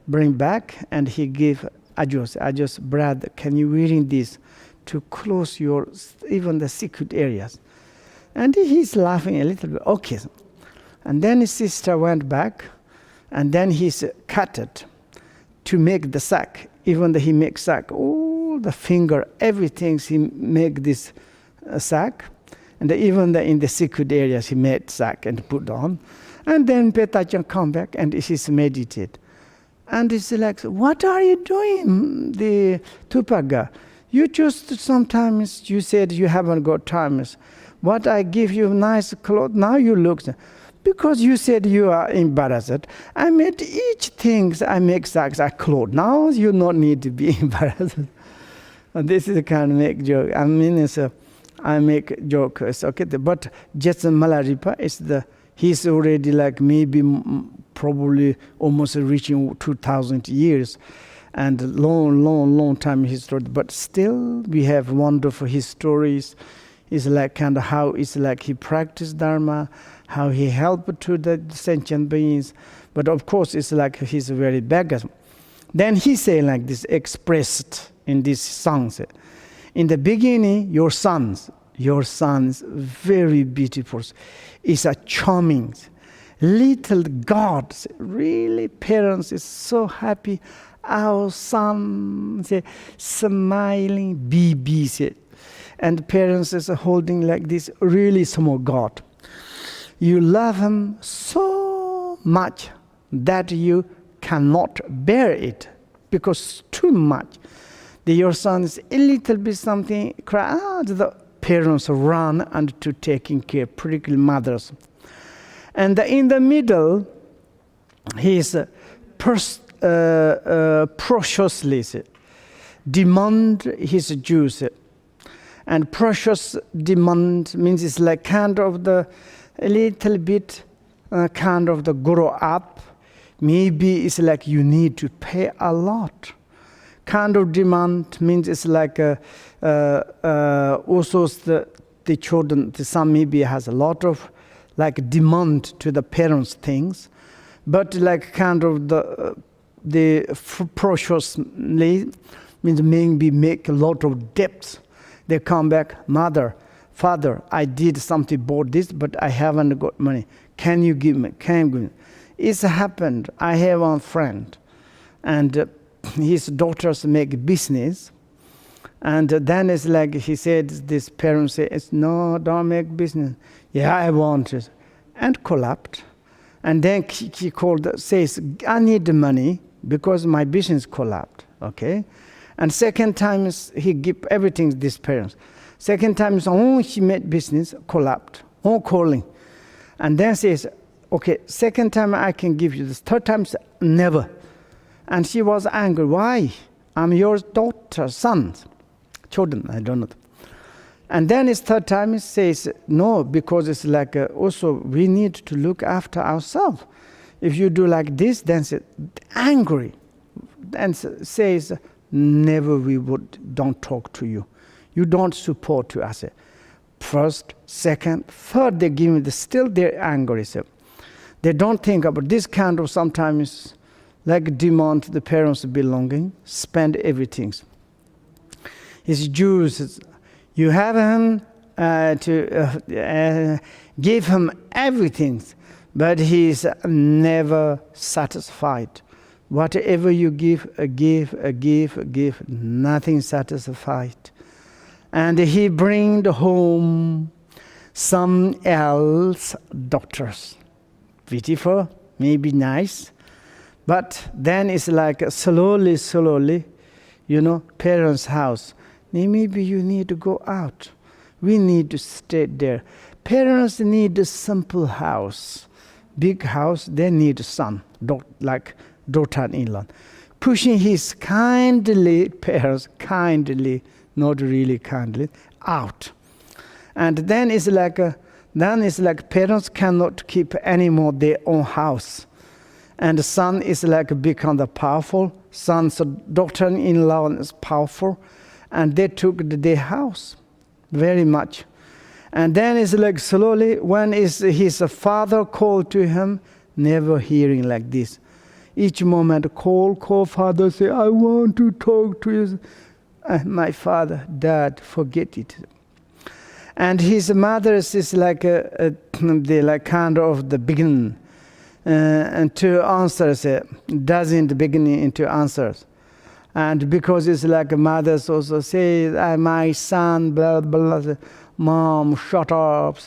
bring back, and he gave Ajos, brother, can you wearing this to close your, even the secret areas? And he's laughing a little bit. Okay. And then his sister went back, and then he's cut it to make the sack. Even though he makes sack, all the finger, everything he make this sack. And even in the secret areas he made sack and put on. And then Petachan come back and he's meditate. And he's like, what are you doing, the Tupaga? You just sometimes, you said you haven't got time. What I give you nice clothes, now you look. Because you said you are embarrassed. I made each thing, I make sacks, I clothes. Now you not need to be embarrassed. This is a kind of make joke. I mean, I make jokes, okay? But Jetson Malaripa he's already like maybe probably almost reaching 2,000 years. And long time history. But still we have wonderful histories. It's like kind of how it's like he practiced Dharma, how he helped to the sentient beings. But of course, it's like he's very beggars. Then he say like this, expressed in these songs. In the beginning, your sons, very beautiful. It's a charming, little gods. Really, parents is so happy. Our son, smiling, baby. And parents is holding like this really small God. You love him so much that you cannot bear it because too much. Your son is a little bit something, cry, the parents run and to taking care, particularly mothers. And in the middle, he is preciously demand his juice. And precious demand means it's like kind of a little bit kind of the grow up. Maybe it's like you need to pay a lot. Kind of demand means it's like also the children, some maybe has a lot of like demand to the parents' things, but like kind of the preciously means maybe make a lot of debts. They come back, mother, father, I did something, bought this, but I haven't got money. Can you give me? Can you give me? It's happened. I have one friend, and his daughters make business, and then it's like he said, this parent says, no, don't make business. Yeah, I want it. And collapsed. And then he says, I need the money because my business collapsed, okay? And second time he give everything to this parents. Second time he made business, collapsed, calling. And then says, okay, second time I can give you this. Third time, never. And she was angry. Why? I'm your daughter, sons, children, I don't know. And then his third time he says, no, because it's like also we need to look after ourselves. If you do like this, then angry. And says, never we don't talk to you. You don't support to us. First, second, third, they give me still they're angry. So they don't think about this kind of sometimes like demand the parents' belonging, spend everything. His Jews, you have him to give him everything, but he's never satisfied. Whatever you give, nothing satisfied. And he bring home some else daughters. Beautiful, maybe nice. But then it's like slowly, parents' house. Maybe you need to go out. We need to stay there. Parents need a simple house. Big house, they need a son, like daughter-in-law. Pushing his parents kindly, not really kindly, out. And then it's like parents cannot keep anymore their own house. And the son is like become the powerful. Son's daughter-in-law is powerful. And they took their house very much. And then it's like slowly, when is his father called to him, never hearing like this. Each moment call father, say, I want to talk to you. My father, Dad, forget it. And his mother is like the kind of the beginning. And to answers, doesn't begin into answers. And because it's like mothers also say, my son, blah, blah, blah. Mom, shut up.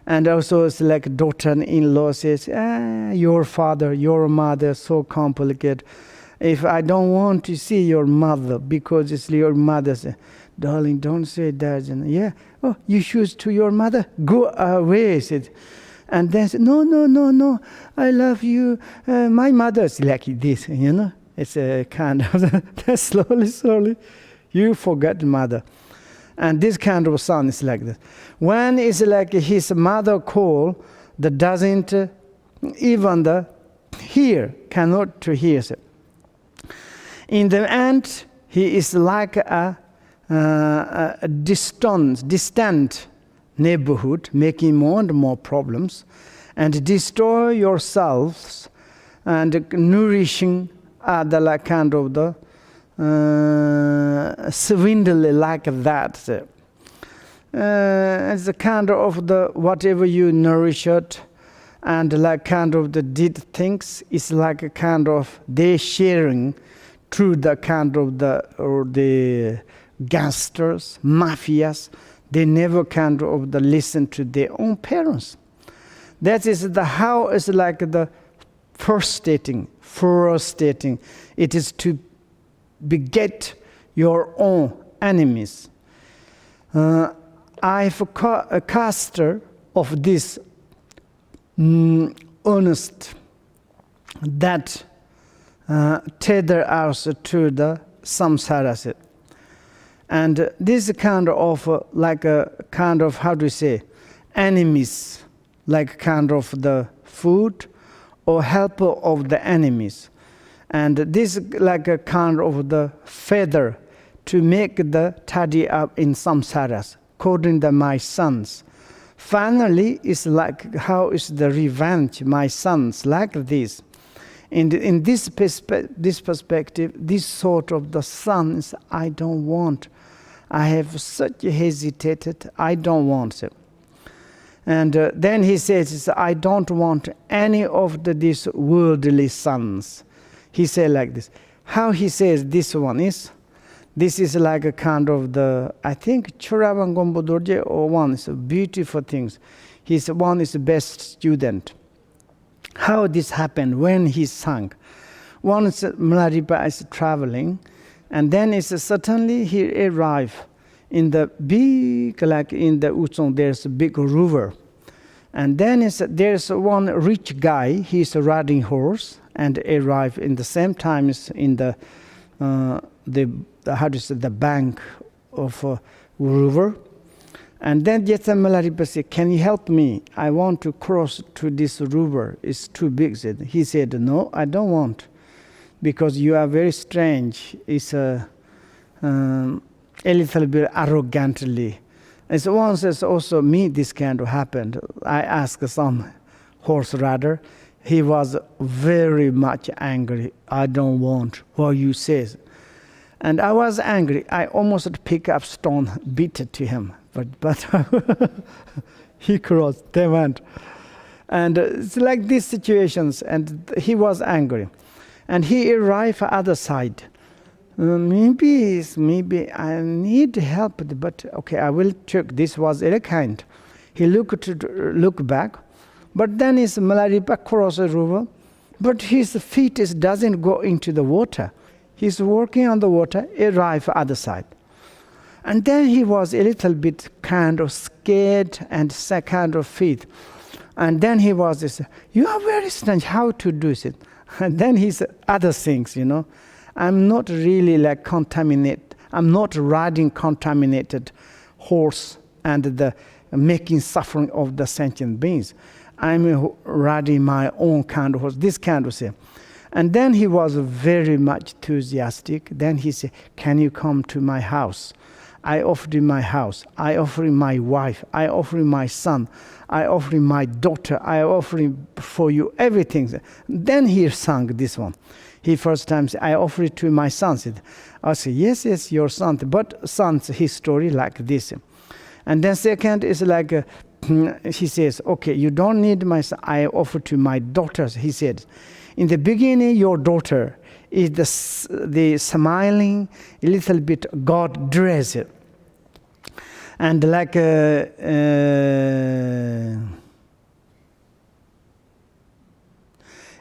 And also it's like daughter-in-law says, your father, your mother, so complicated. If I don't want to see your mother, because it's your mother, say, darling, don't say that. And yeah, oh, you choose to your mother, go away. Said. And then said, no, I love you. My mother's like this, you know. It's a kind of, slowly, you forget mother. And this kind of son is like this. When it's like his mother call, that doesn't even hear, cannot to hear. In the end, he is like a distant neighborhood, making more and more problems, and destroy yourselves, and nourishing the kind of the swindle like that. It's a kind of the whatever you nourish it, and like kind of the did things is like a kind of they sharing through the kind of the gangsters, mafias. They never kind of the listen to their own parents. That is the how is like the first stating. It is to beget your own enemies. I've a caster of this honest that tether us to the samsara. And this kind of like a kind of, how do you say, enemies, like kind of the food or helper of the enemies. And this like a kind of the feather to make the tidy up in samsaras, according to my sons. Finally, it's like how is the revenge, my sons, like this. In this perspective, this sort of the sons, I don't want. I have such hesitated, I don't want it. And then he says, I don't want any of these worldly sons. He said like this. How he says this one is, this is like a kind of the, I think Churavan Gombo Dorje or one is beautiful things. He's one is the best student. How this happened when he sang. Once Milarepa is traveling, and then it's suddenly he arrived in the big, like in the Utsong, there's a big river. And then there's one rich guy, he's riding horse, and arrive in the same time in the how do you say, the bank of a river. And then Jetsa Milarepa said, can you help me? I want to cross to this river. It's too big. He said, no, I don't want, because you are very strange. It's a little bit arrogantly. And so once also me this kind of happened. I asked some horse rider. He was very much angry. I don't want what you say. And I was angry. I almost picked up stone, beat it to him. But he crossed, they went. And it's like these situations, and he was angry. And he arrived at the other side. Maybe I need help, but okay, I will check. This was very kind. He look back, but then his Milarepa crossed the river, but his feet doesn't go into the water. He's walking on the water, arrive at the other side. And then he was a little bit kind of scared and kind of faith. And then he was this, you are very strange, how to do it? And then he said other things, I'm not really like contaminated. I'm not riding contaminated horse and the making suffering of the sentient beings. I'm riding my own kind of horse, this kind of thing. And then he was very much enthusiastic. Then he said, can you come to my house? I offered him my house. I offered him my wife. I offered him my son. I offered him my daughter. I offered him for you everything. Then he sang this one. He first time said, I offer it to my son. I said, yes, your son. But son's his story like this. And then second is like, he says, okay, you don't need my son. I offer to my daughters. He said, in the beginning, your daughter is the smiling, a little bit God dressed. And like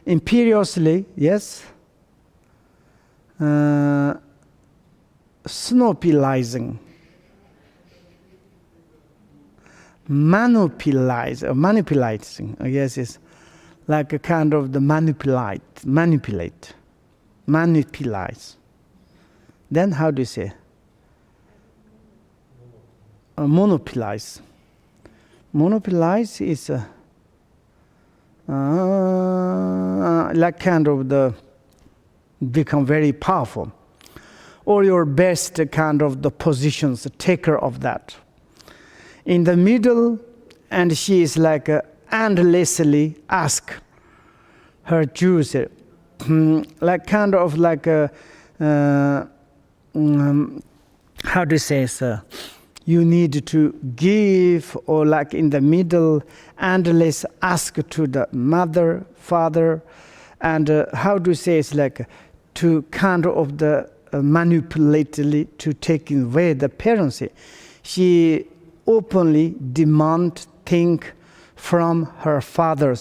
imperiously, yes, snopilizing, manipulating, I guess it's like a kind of the manipulate. Then how do you say? Monopolize. Monopolize is like kind of the become very powerful, or your best kind of the positions, the taker of that. In the middle, and she is like endlessly ask her Jews, like kind of like a, how do you say, sir? You need to give, or like in the middle, endless ask to the mother, father, and how do you say, it's like to kind of the manipulately to take away the parents. She openly demand things from her father,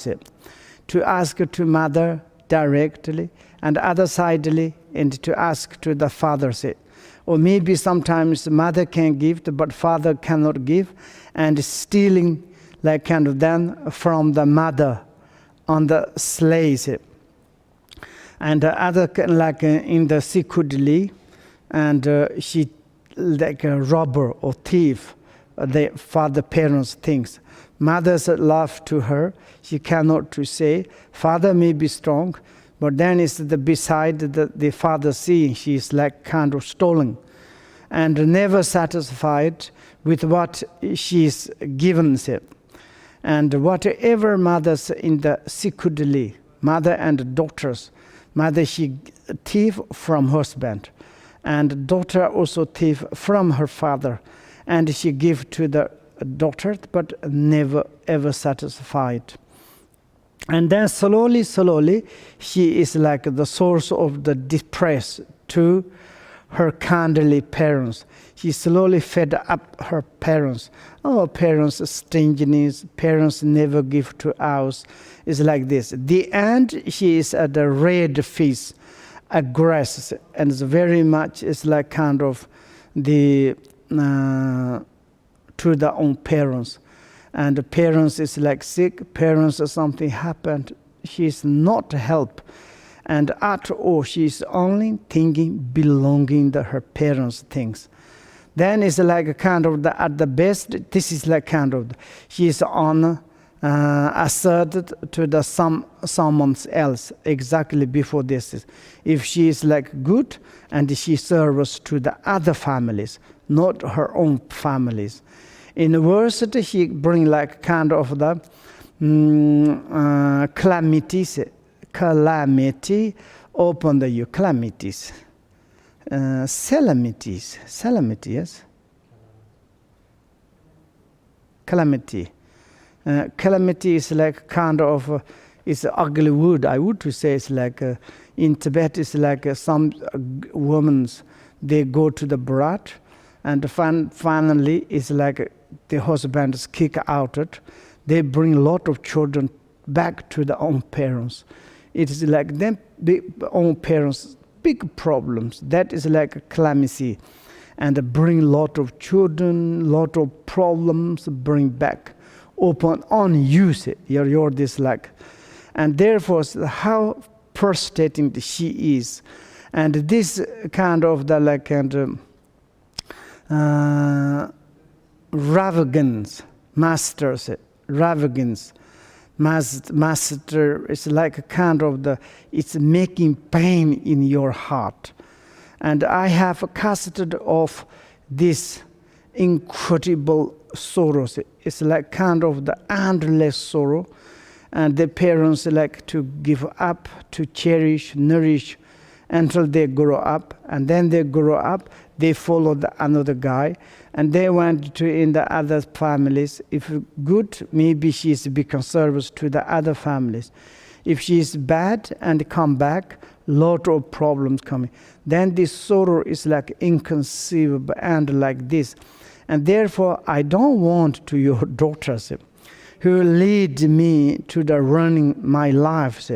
to ask to mother directly, and other sidely, and to ask to the father. Or maybe sometimes mother can give, but father cannot give, and stealing like kind of then from the mother on the slaves. And other like in the secretly, and she like a robber or thief, the father parents things. Mother's love to her, she cannot to say. Father may be strong, but then it's the beside the father seeing she is like kind of stolen, and never satisfied with what she is given. And whatever mothers in the secretly, mother and daughters, mother she thief from husband, and daughter also thief from her father, and she give to the daughter, but never ever satisfied. And then slowly, she is like the source of the distress to her kindly parents. She slowly fed up her parents. Oh, parents' stinginess, parents never give to us. It's like this. The end, she is at the red face, aggressive, and it's very much, it's like kind of the to the own parents. And the parents is like sick, parents something happened, she is not help. And at all, she is only thinking belonging to her parents' things. Then it's like a kind of at the best, this is like kind of, she is on asserted to the someone else exactly before this. If she is like good, and she serves to the other families, not her own families. In the worst, she bring like kind of the calamities, calamity, open the calamities, calamity, yes? Calamity. Calamity is like kind of, it's ugly word. I would to say it's like, in Tibet it's like some women, they go to the brat, and finally it's like the husbands kick out it. They bring a lot of children back to their own parents. It is like them own parents, big problems. That is like a calamity. and bring lot of children, lot of problems, bring back open on you. You're this like, and therefore how frustrating she is, and this kind of the like kind of ravagance masters, ravagance master is like a kind of the, it's making pain in your heart. And I have casted off this incredible sorrows. It's like kind of the endless sorrow, and the parents like to give up, to cherish, nourish until they grow up, and then they grow up, they follow another guy, and they went to in the other families. If good, maybe she's become service to the other families. If she is bad and come back, lot of problems coming. Then this sorrow is like inconceivable and like this. And therefore, I don't want to your daughters who lead me to the running my life.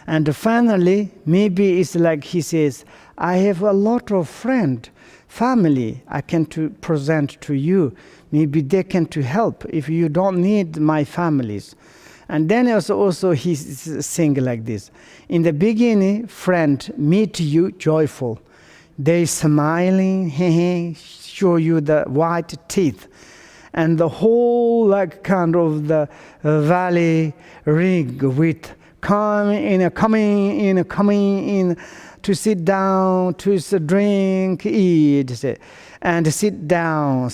And finally, maybe it's like he says, I have a lot of friend, family I can to present to you. Maybe they can to help if you don't need my families. And then also he's saying like this. In the beginning, friend meet you joyful. They smiling, show you the white teeth. And the whole like kind of the valley ring with coming in to sit down, to drink, eat, and sit down.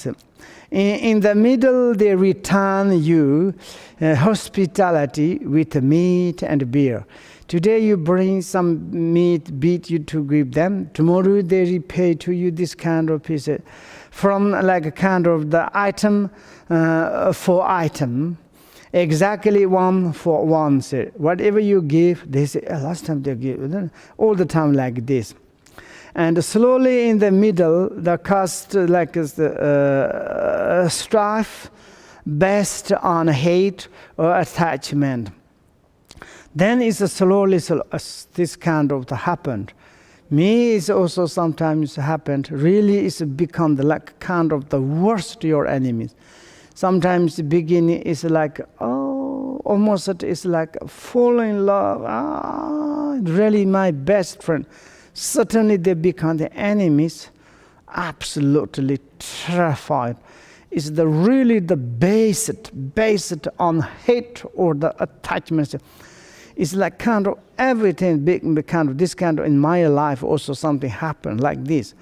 In the middle, they return you hospitality with meat and beer. Today you bring some meat, beat you to give them. Tomorrow they repay to you this kind of piece. From like a kind of the item for item. Exactly one for one. Whatever you give, they say, last time they give, all the time like this. And slowly in the middle, the cost like is the strife based on hate or attachment. Then it's slowly this kind of happened. Me is also sometimes happened. Really, it's become the like kind of the worst your enemies. Sometimes the beginning is like, oh, almost it's like fall in love. Really my best friend. Suddenly they become the enemies, absolutely terrified. It's the really the based on hate or the attachment. It's like kind of everything big kind of this kind of in my life also something happened like this.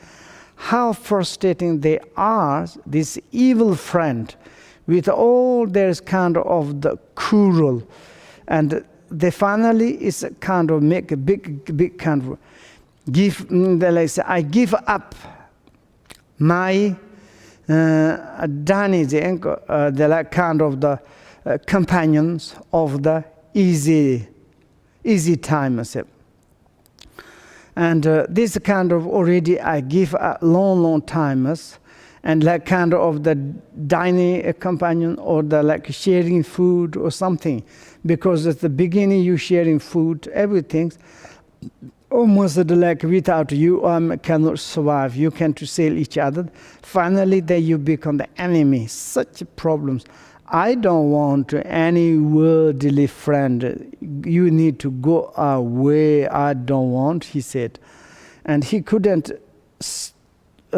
How frustrating they are, this evil friend, with all their kind of the cruel, and they finally is kind of make a big kind of I give up my the like kind of the companions of the easy time. And this kind of already I give a long timers, and like kind of the dining companion or the like sharing food or something, because at the beginning you sharing food, everything. Almost like without you, cannot survive. You can to sell each other. Finally, then you become the enemy. Such problems. I don't want any worldly friend. You need to go away. I don't want, he said. And he couldn't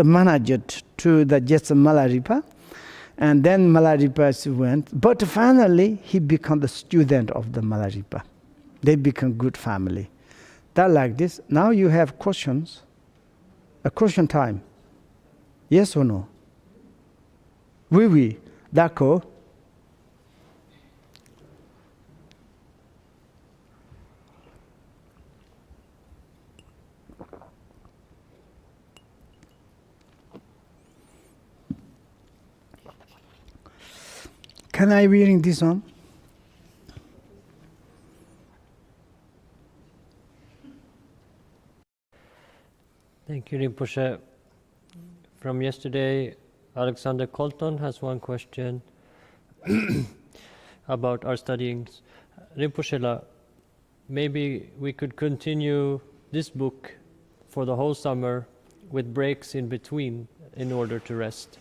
manage it to the just Malaripa. And then Malaripa went. But finally, he became the student of the Malaripa. They become good family. That like this. Now you have questions. A question time. Yes or no? Oui. D'accord. Can I reading this one? Thank you, Rinpoche. From yesterday, Alexander Colton has one question about our studyings. Rinpoche, maybe we could continue this book for the whole summer with breaks in between in order to rest.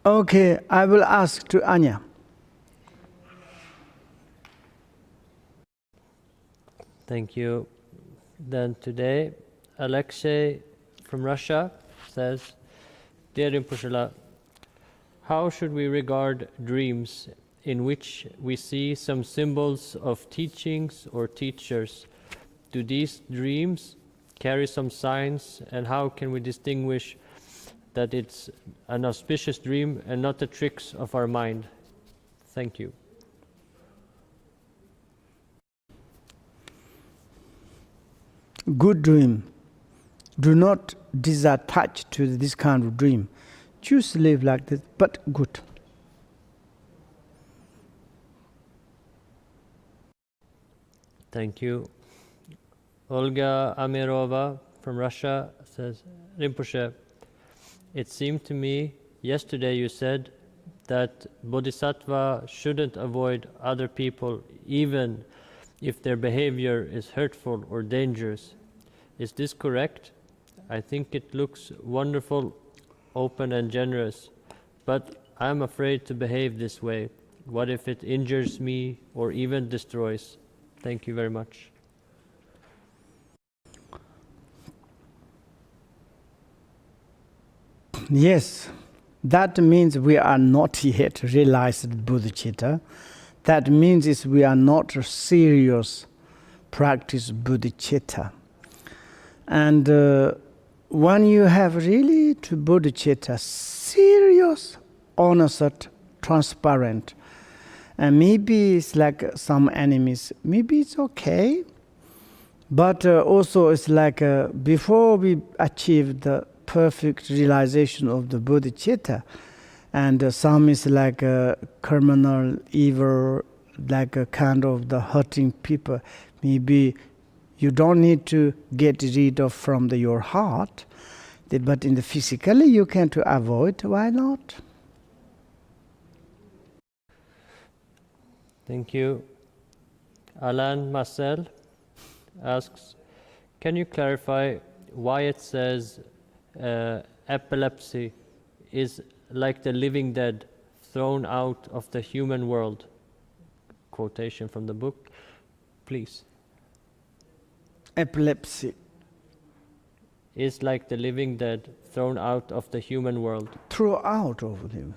Okay, I will ask to Anya. Thank you. Then today, Alexei from Russia says, Dear Rinpoche, how should we regard dreams in which we see some symbols of teachings or teachers? Do these dreams carry some signs, and how can we distinguish that it's an auspicious dream and not the tricks of our mind? Thank you. Good dream. Do not disattach to this kind of dream. Choose to live like this, but good. Thank you. Olga Amirova from Russia says, Rinpoche, it seemed to me yesterday you said that Bodhisattva shouldn't avoid other people even if their behavior is hurtful or dangerous. Is this correct? I think it looks wonderful, open and generous, but I'm afraid to behave this way. What if it injures me or even destroys? Thank you very much. Yes, that means we are not yet realized bodhicitta. That means we are not a serious practice bodhicitta. And when you have really to bodhicitta, serious, honest, transparent, and maybe it's like some enemies, maybe it's okay. But also it's like before we achieve the perfect realization of the bodhicitta, and some is like a criminal, evil, like a kind of the hurting people. Maybe you don't need to get rid of from your heart, but in the physically you can to avoid. Why not? Thank you. Alain Marcel asks, can you clarify why it says epilepsy is like the living dead thrown out of the human world? Quotation from the book, please. Epilepsy is like the living dead thrown out of the human world. Throw out of him.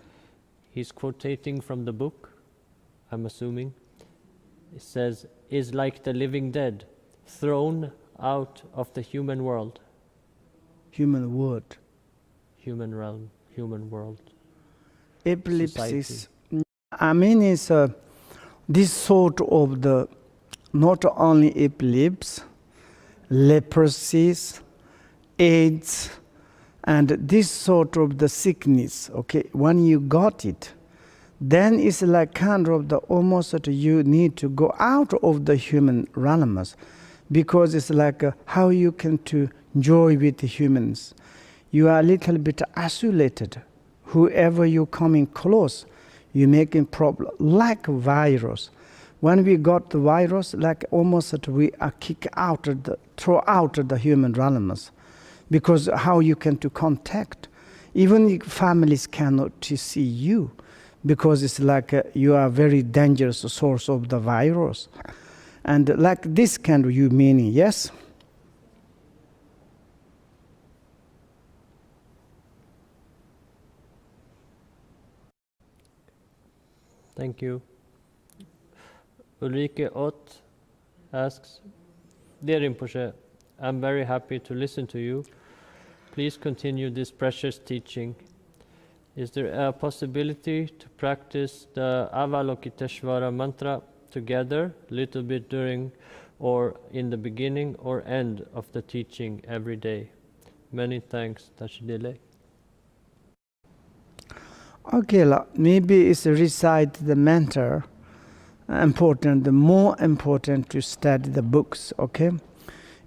He's quotating from the book, I'm assuming. It says, is like the living dead thrown out of the human world. Human world. Human realm, human world. Epilepsy. I mean, it's this sort of the, not only epilepsy, leprosies, AIDS, and this sort of the sickness, okay, when you got it, then it's like kind of the almost that you need to go out of the human realms, because it's like how you can to enjoy with the humans. You are a little bit isolated. Whoever you coming close, you making problem, like virus. When we got the virus, like almost that we are kick out of the, throw out of the human realms, because how you can to contact, even if families cannot to see you, because it's like you are a very dangerous source of the virus, and like this kind of you meaning, yes. Thank you. Ulrike Ott asks, Dear Rinpoche, I'm very happy to listen to you. Please continue this precious teaching. Is there a possibility to practice the Avalokiteshvara mantra together, little bit during or in the beginning or end of the teaching every day? Many thanks, Tashidile. Okay, maybe it's recite the mantra. Important, the more important to study the books, okay?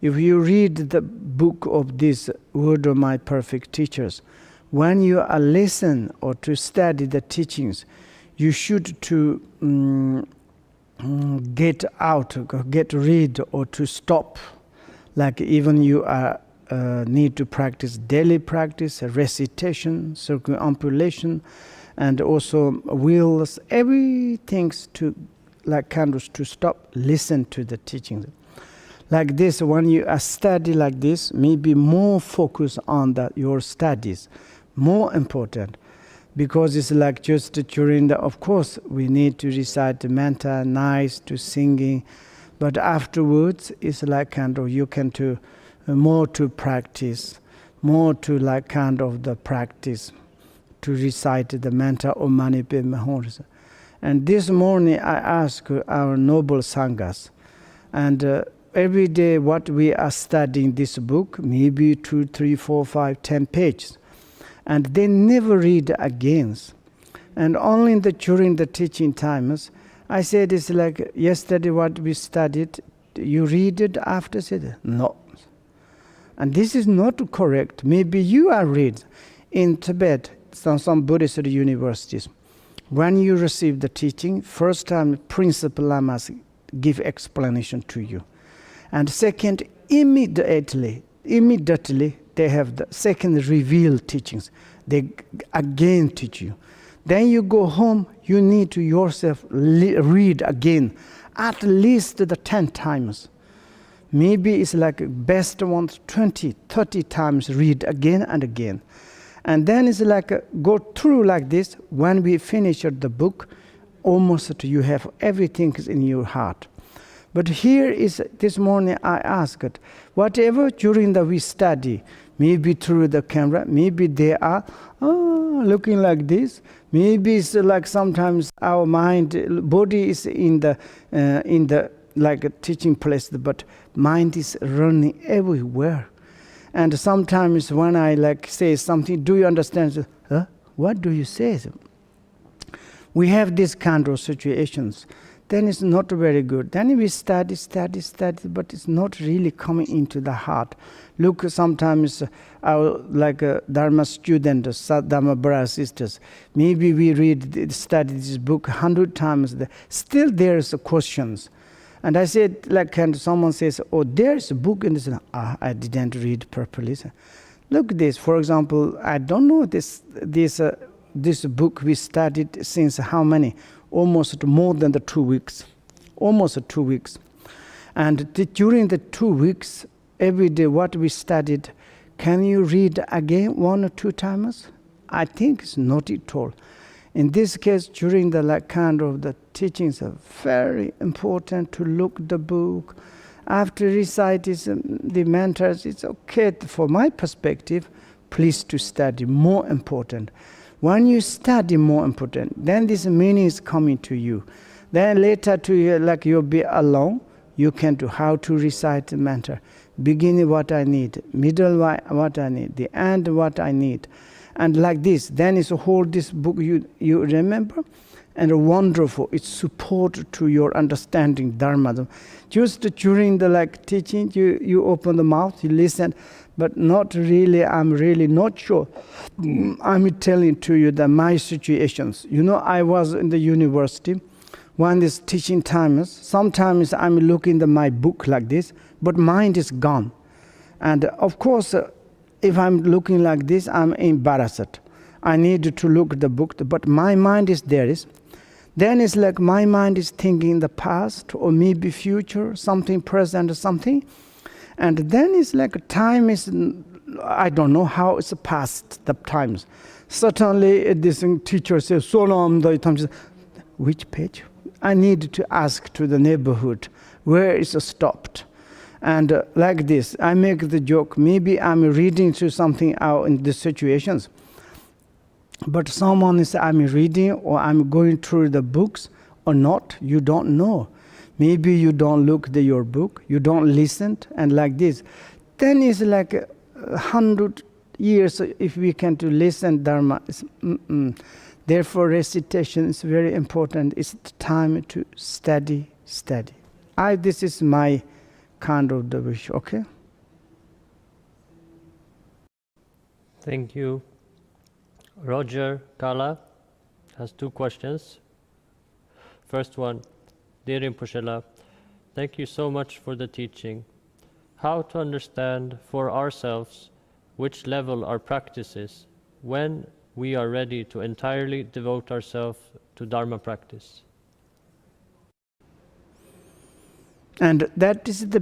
If you read the book of this Word of My Perfect Teachers, when you are listen or to study the teachings, you should to get out, get rid or to stop. Like even you are need to practice daily practice, recitation, circumambulation, and also wills, everything to like kind of to stop, listen to the teachings. Like this, when you study like this, maybe more focus on your studies, more important, because it's like just during of course, we need to recite the mantra, nice to singing, but afterwards, it's like kind of you can to more to practice, more to like kind of the practice to recite the mantra Om Mani Padme Hum. And this morning I asked our noble sanghas, and every day what we are studying this book, maybe 2, 3, 4, 5, 10 pages, and they never read again. And only during the teaching times, I said it's like yesterday what we studied, you read it after? Said no. And this is not correct. Maybe you are read in Tibet, some Buddhist universities. When you receive the teaching, first time principal lamas give explanation to you. And second, immediately they have the second revealed teachings. They again teach you. Then you go home, you need to yourself read again, at least the 10 times. Maybe it's like best ones 20, 30 times read again and again. And then it's like go through like this. When we finish the book, almost you have everything in your heart. But here is, this morning I asked, whatever during the we study, maybe through the camera, maybe they are looking like this. Maybe it's like sometimes our mind, body is in the like a teaching place, but mind is running everywhere. And sometimes when I like say something, do you understand? Huh? What do you say? We have these kind of situations. Then it's not very good. Then we study, but it's not really coming into the heart. Look, sometimes our like Dharma students, Dharma brothers, sisters, maybe we study this book 100 times. Still there's questions. And I said, like, and someone says, oh, there's a book in this. I didn't read properly. Look at this. For example, I don't know this book we studied since how many? Almost more than the 2 weeks. Almost 2 weeks. And during the 2 weeks, every day what we studied, can you read again 1 or 2 times? I think it's not at all. In this case, during the like kind of the teachings are very important to look the book. After reciting the mantras, it's okay for my perspective, please to study, more important. When you study more important, then this meaning is coming to you. Then later to you, like you'll be alone, you can do how to recite the mantra. Beginning what I need, middle what I need, the end what I need. And like this, then it's hold this book you remember, and wonderful. It's support to your understanding Dharma. Just during the like teaching, you open the mouth, you listen, but not really. I'm really not sure. I'm telling to you that my situations. You know, I was in the university. When this teaching times, sometimes I'm looking at my book like this, but mind is gone. And of course, if I'm looking like this, I'm embarrassed. I need to look at the book, but my mind is there. Then it's like my mind is thinking the past or maybe future, something present or something. And then it's like time is, I don't know how it's past the times. Certainly this teacher says, so long, which page? I need to ask to the neighborhood, where is it stopped? And like this, I make the joke, maybe I'm reading through something out in the situations. But someone is, I'm reading or I'm going through the books or not, you don't know. Maybe you don't look at your book, you don't listen, and like this. Then it's like 100 years if we can to listen Dharma. Therefore, recitation is very important. It's the time to study. This is my kind of the wish, okay? Thank you. Roger Kala has 2 questions. First one, Dear Rinpoche, thank you so much for the teaching. how to understand for ourselves which level our practice is when we are ready to entirely devote ourselves to Dharma practice. And that is the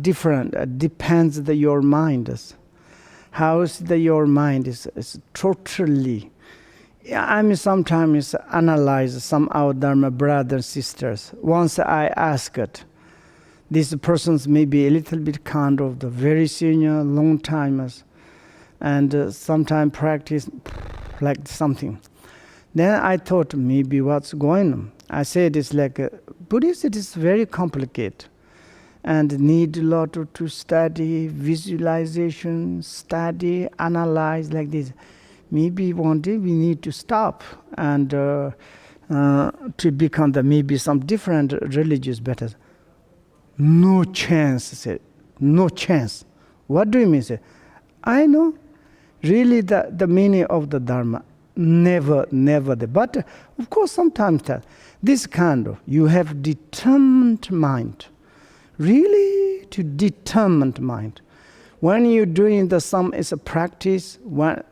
different, depends the your mind is. How is the your mind is totally. I mean, sometimes analyze some our Dharma brothers sisters. Once I asked, these persons may be a little bit kind of the very senior, long timers, and sometimes practice like something. Then I thought maybe what's going on. I said it's like Buddhist. It is very complicated, and need a lot to study, visualization, study, analyze like this. Maybe one day we need to stop and to become maybe some different religious better. No chance, said. No chance. What do you mean? Say, I know. Really the meaning of the Dharma. Never. But of course sometimes this kind of, you have determined mind. Really to determined mind. When you're doing some is a practice,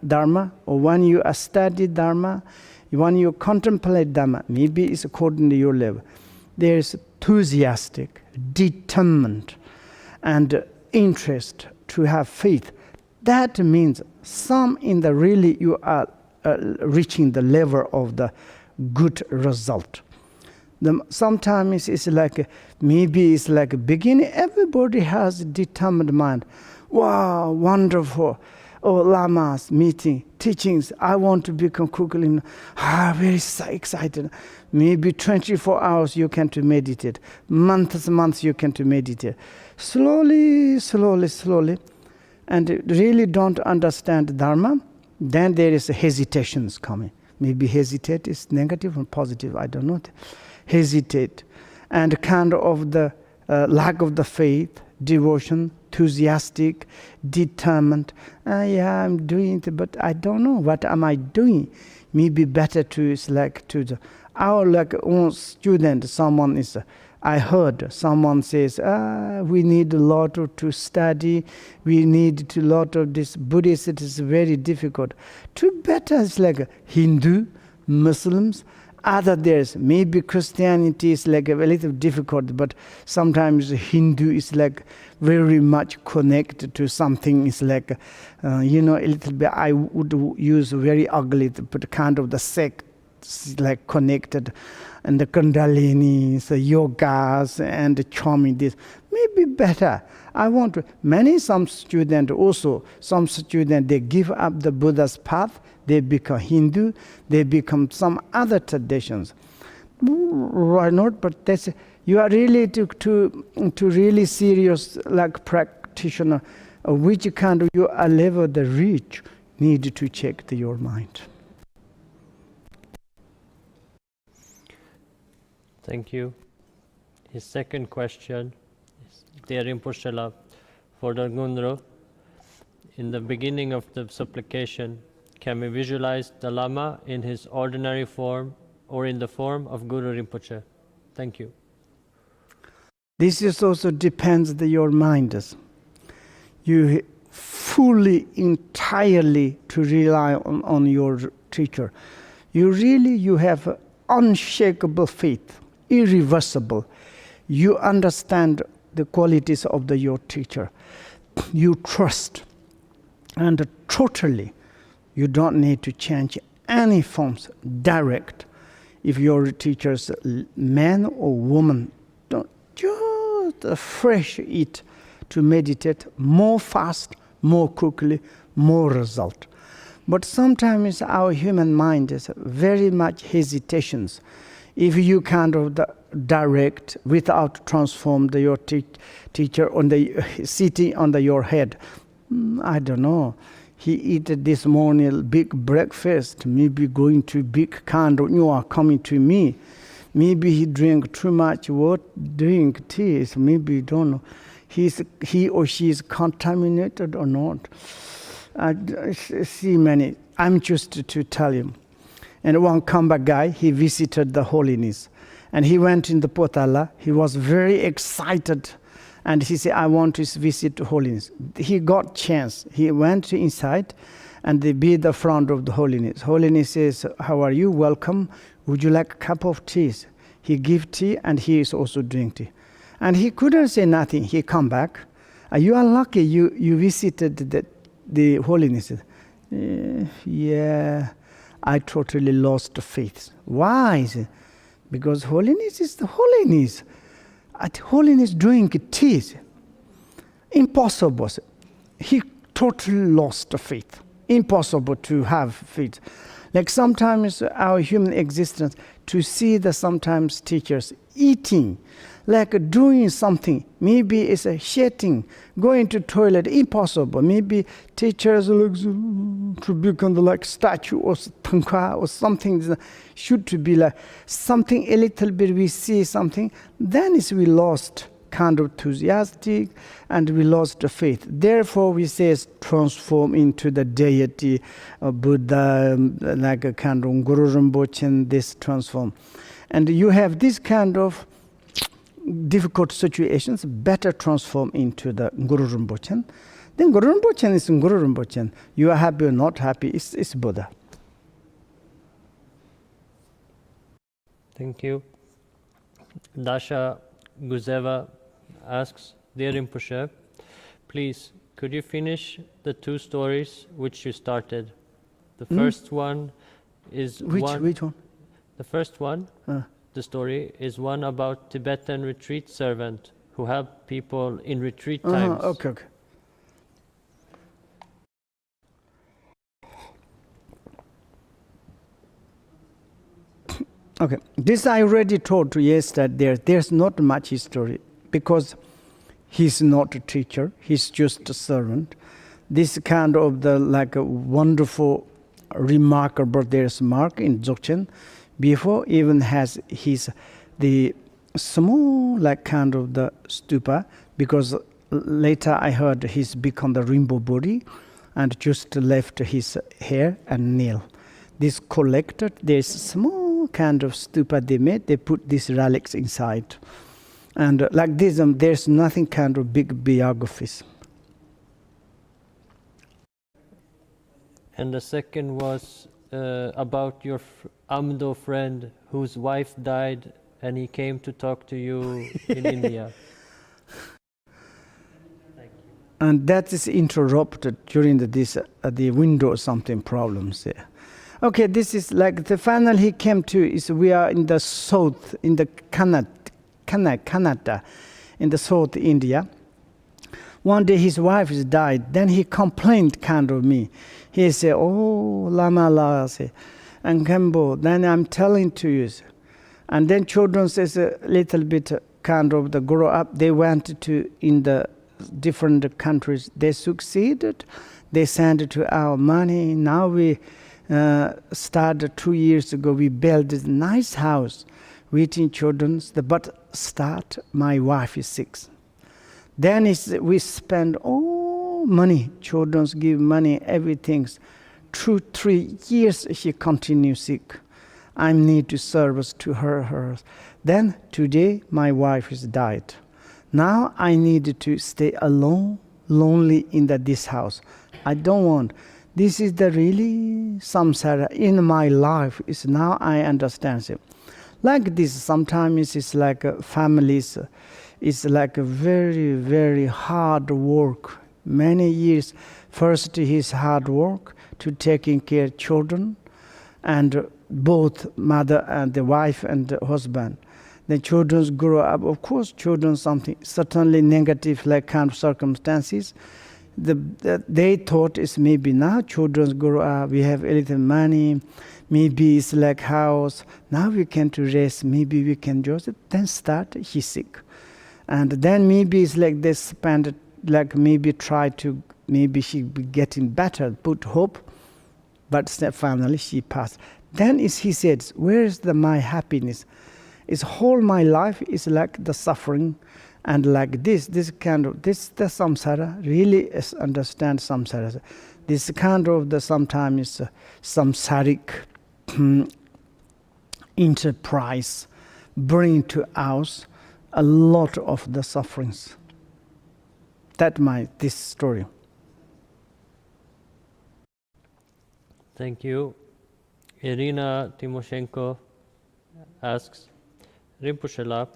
Dharma, or when you study Dharma, when you contemplate Dharma, maybe it's according to your level. There is enthusiastic, determined, and interest to have faith. That means some in the really you are reaching the level of the good result. Sometimes it's like, maybe it's like a beginning, everybody has a determined mind. Wow, wonderful. Oh, lamas, meeting, teachings. I want to become Kukulin. Very excited. Maybe 24 hours you can to meditate. Months you can to meditate. Slowly. And really don't understand Dharma. Then there is hesitations coming. Maybe hesitate is negative or positive, I don't know. Hesitate. And kind of the lack of the faith, devotion, enthusiastic, determined. Yeah, I'm doing it, but I don't know. What am I doing? Maybe better to select to the our like own student. Someone is. I heard someone says, we need a lot to study. We need a lot of this Buddhist. It is very difficult. To better is like Hindu, Muslims. Other there's maybe Christianity is like a little difficult, but sometimes Hindu is like very much connected to something. It's like, a little bit, I would use very ugly, but kind of the sect like connected, and the Kundalinis, the yogas, and the Chokyi, this maybe better. I want to, some students, they give up the Buddha's path, they become Hindu, they become some other traditions. Why not? But that's, you are really to really serious like practitioner, which kind of you are level the reach, need to check your mind. Thank you. His second question is, Dear Rinpoche, for the Gundro, in the beginning of the supplication, can we visualize the Lama in his ordinary form or in the form of Guru Rinpoche? Thank you. This is also depends on your mind. You fully, entirely to rely on your teacher. You have unshakable faith, irreversible. You understand the qualities of your teacher. You trust, and totally, you don't need to change any forms. Direct, if your teacher's man or woman, don't just fresh it to meditate more fast, more quickly, more result. But sometimes our human mind is very much hesitations. If you kind of direct without transform your teacher on the sitting under your head, I don't know. He eat this morning big breakfast, maybe going to big candle. You are coming to me. Maybe he drink too much drink tea. Maybe don't know. He or she is contaminated or not. I see many. I'm just to tell you. And one Kamba guy, he visited the holiness. And he went in the Potala. He was very excited. And he said, I want to visit Holiness. He got chance. He went inside and they be the front of the Holiness. Holiness says, how are you? Welcome. Would you like a cup of tea? He give tea and he is also drink tea. And he couldn't say nothing. He come back. You are lucky you visited the Holiness. Yeah, I totally lost faith. Why? Because Holiness is the Holiness. At Holiness drink tea. Impossible. He totally lost faith. Impossible to have faith. Like sometimes our human existence, to see the sometimes teachers eating, like doing something, maybe it's a shitting, going to toilet, impossible. Maybe teachers look to become like statue or tankwa or something, should to be like something a little bit we see something, then is we lost kind of enthusiastic and we lost the faith. Therefore we say transform into the deity of Buddha, like a kind of Guru Rinpoche, this transform. And you have this kind of difficult situations, better transform into the Guru Rinpoche. Then Guru Rinpoche is Guru Rinpoche. You are happy or not happy, it's Buddha. Thank you. Dasha Guzeva asks, Dear Rinpoche, please, could you finish the two stories which you started? The first one is Which one? The first one, the story, is one about Tibetan retreat servant who helped people in retreat times. Okay. Okay, this I already told you yesterday. There's not much history because he's not a teacher. He's just a servant. This kind of the like a wonderful, remarkable. There's mark in Dzogchen. Before even has the small like kind of the stupa, because later I heard he's become the Rinpo Bodhi and just left his hair and nail. This collected, there's small kind of stupa they made, they put these relics inside. And like this, there's nothing kind of big biographies. And the second was about your Amdo friend whose wife died and he came to talk to you in India. And that is interrupted during the window or something problems there. Okay, this is like the final he came to is we are in the south, in the Canada, in the South India. One day his wife has died. Then he complained kind of me. He said, "Oh, Lama La, and Kembo, then I'm telling to you." And then children says a little bit kind of the grow up. They went to in the different countries. They succeeded. They sent to our money. Now we started 2 years ago. We built this nice house with children. But start, my wife is sick. Then we spend all money. Children give money, everything. 2-3 years she continues sick. I need to service to her. Then today my wife has died. Now I need to stay alone, lonely in this house. I don't want. This is the really samsara in my life. Is now I understand it. Like this, sometimes it's like families. It's like a very, very hard work. Many years. First his hard work to taking care of children, and both mother and the wife and the husband. The children grow up. Of course, children something certainly negative like kind of circumstances. They thought is maybe now children grow up. We have a little money. Maybe it's like house. Now we can to rest. Maybe we can just then start. He's sick. And then maybe it's like they spend, like maybe try to, maybe she be getting better, put hope, but finally she passed. Then he said, where is my happiness? It's whole my life is like the suffering, and like this kind of, the samsara, really is understand samsara. This kind of the sometimes samsaric enterprise bring to us a lot of the sufferings. This story. Thank you. Irina Timoshenko asks, Rinpoche,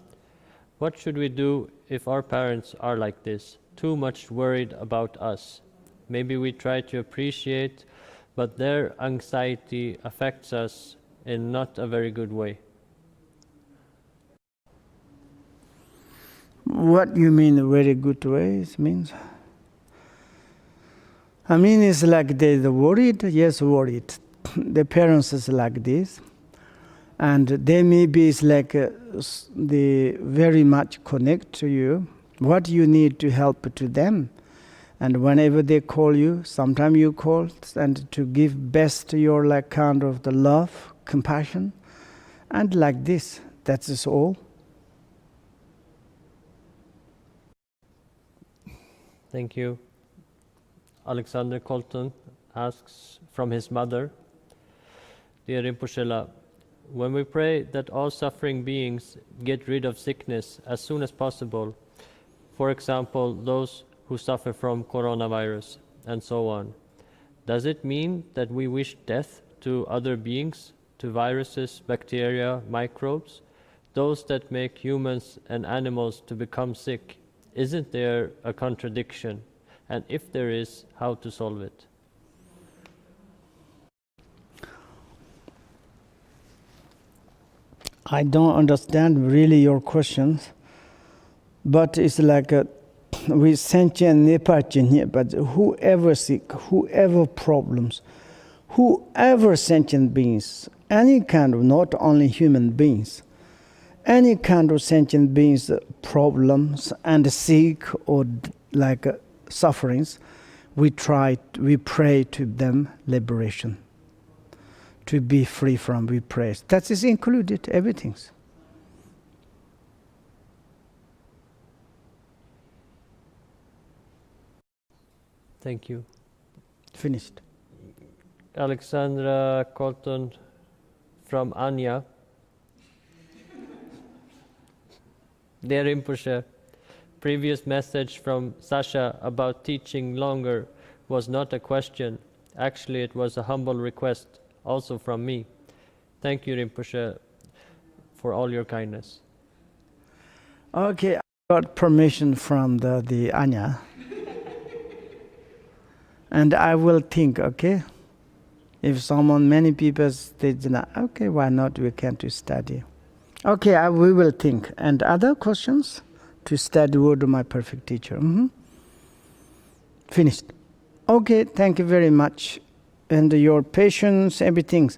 what should we do if our parents are like this, too much worried about us? Maybe we try to appreciate, but their anxiety affects us in not a very good way. What you mean, a very good way? It means? I mean, it's like they're worried. Yes, worried. The parents is like this, and they maybe is like they very much connect to you. What you need to help to them, and whenever they call you, sometimes you call, and to give best to your like kind of the love, compassion, and like this. That is all. Thank you. Alexander Colton asks from his mother, Dear Rinpoche, when we pray that all suffering beings get rid of sickness as soon as possible, for example, those who suffer from coronavirus and so on, does it mean that we wish death to other beings, to viruses, bacteria, microbes, those that make humans and animals to become sick? Isn't there a contradiction? And if there is, how to solve it? I don't understand really your questions, but it's like we sentient nepachin here, but whoever sick, whoever problems, whoever sentient beings, any kind of, not only human beings, any kind of sentient beings problems and sick or like sufferings, we pray to them liberation, to be free from, we pray. That is included, everything. Thank you. Finished. Alexandra Colton from Anya. Dear Rinpoche, previous message from Sasha about teaching longer was not a question. Actually, it was a humble request, also from me. Thank you, Rinpoche, for all your kindness. Okay, I got permission from the Anya. And I will think, okay? If many people say, okay, why not, we can to study. Okay, we will think. And other questions? To study word of my perfect teacher. Finished. Okay, thank you very much. And your patience, everything.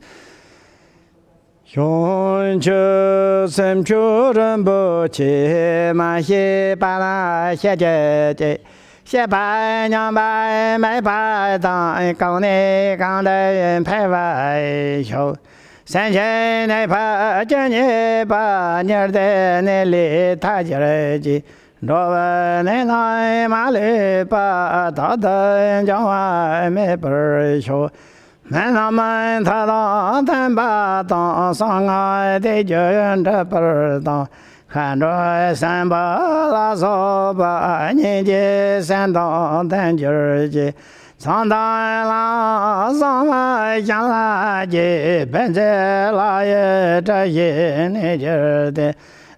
Yonche semchu rinpoche ma xie pa la xie jie jie xie pai nyang pai mai pai dang gong ne gang de pai wai xiu san xian ne pa jian ne pa nier de ne li ta ji re ji ro wen ne nai ma li pa da de jiang wai me per xiu man man ta dang tan ba dang sang ai de jian de per dang han zhe san ba la so ba ni ji san dang dan ji ji sang dang la sang mai jiang la ji ben zhe la ye zhe ye ni ji de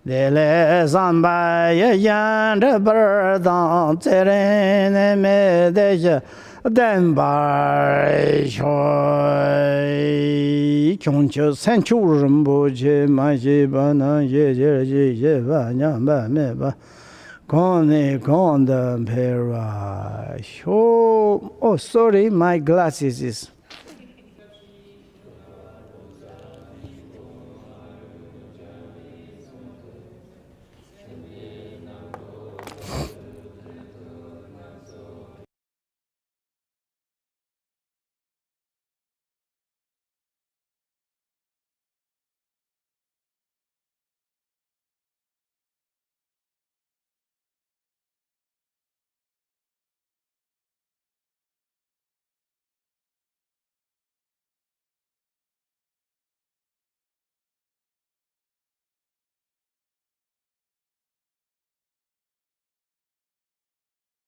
de le sang ba ye yan de per dang zhe ren ne me de ji dan bai shui kyong che san chu rinpoche ma xi ba na ye je ji ye ba nyang ba me ba gong ne gong de pe ra xiu. Oh, sorry, my glasses is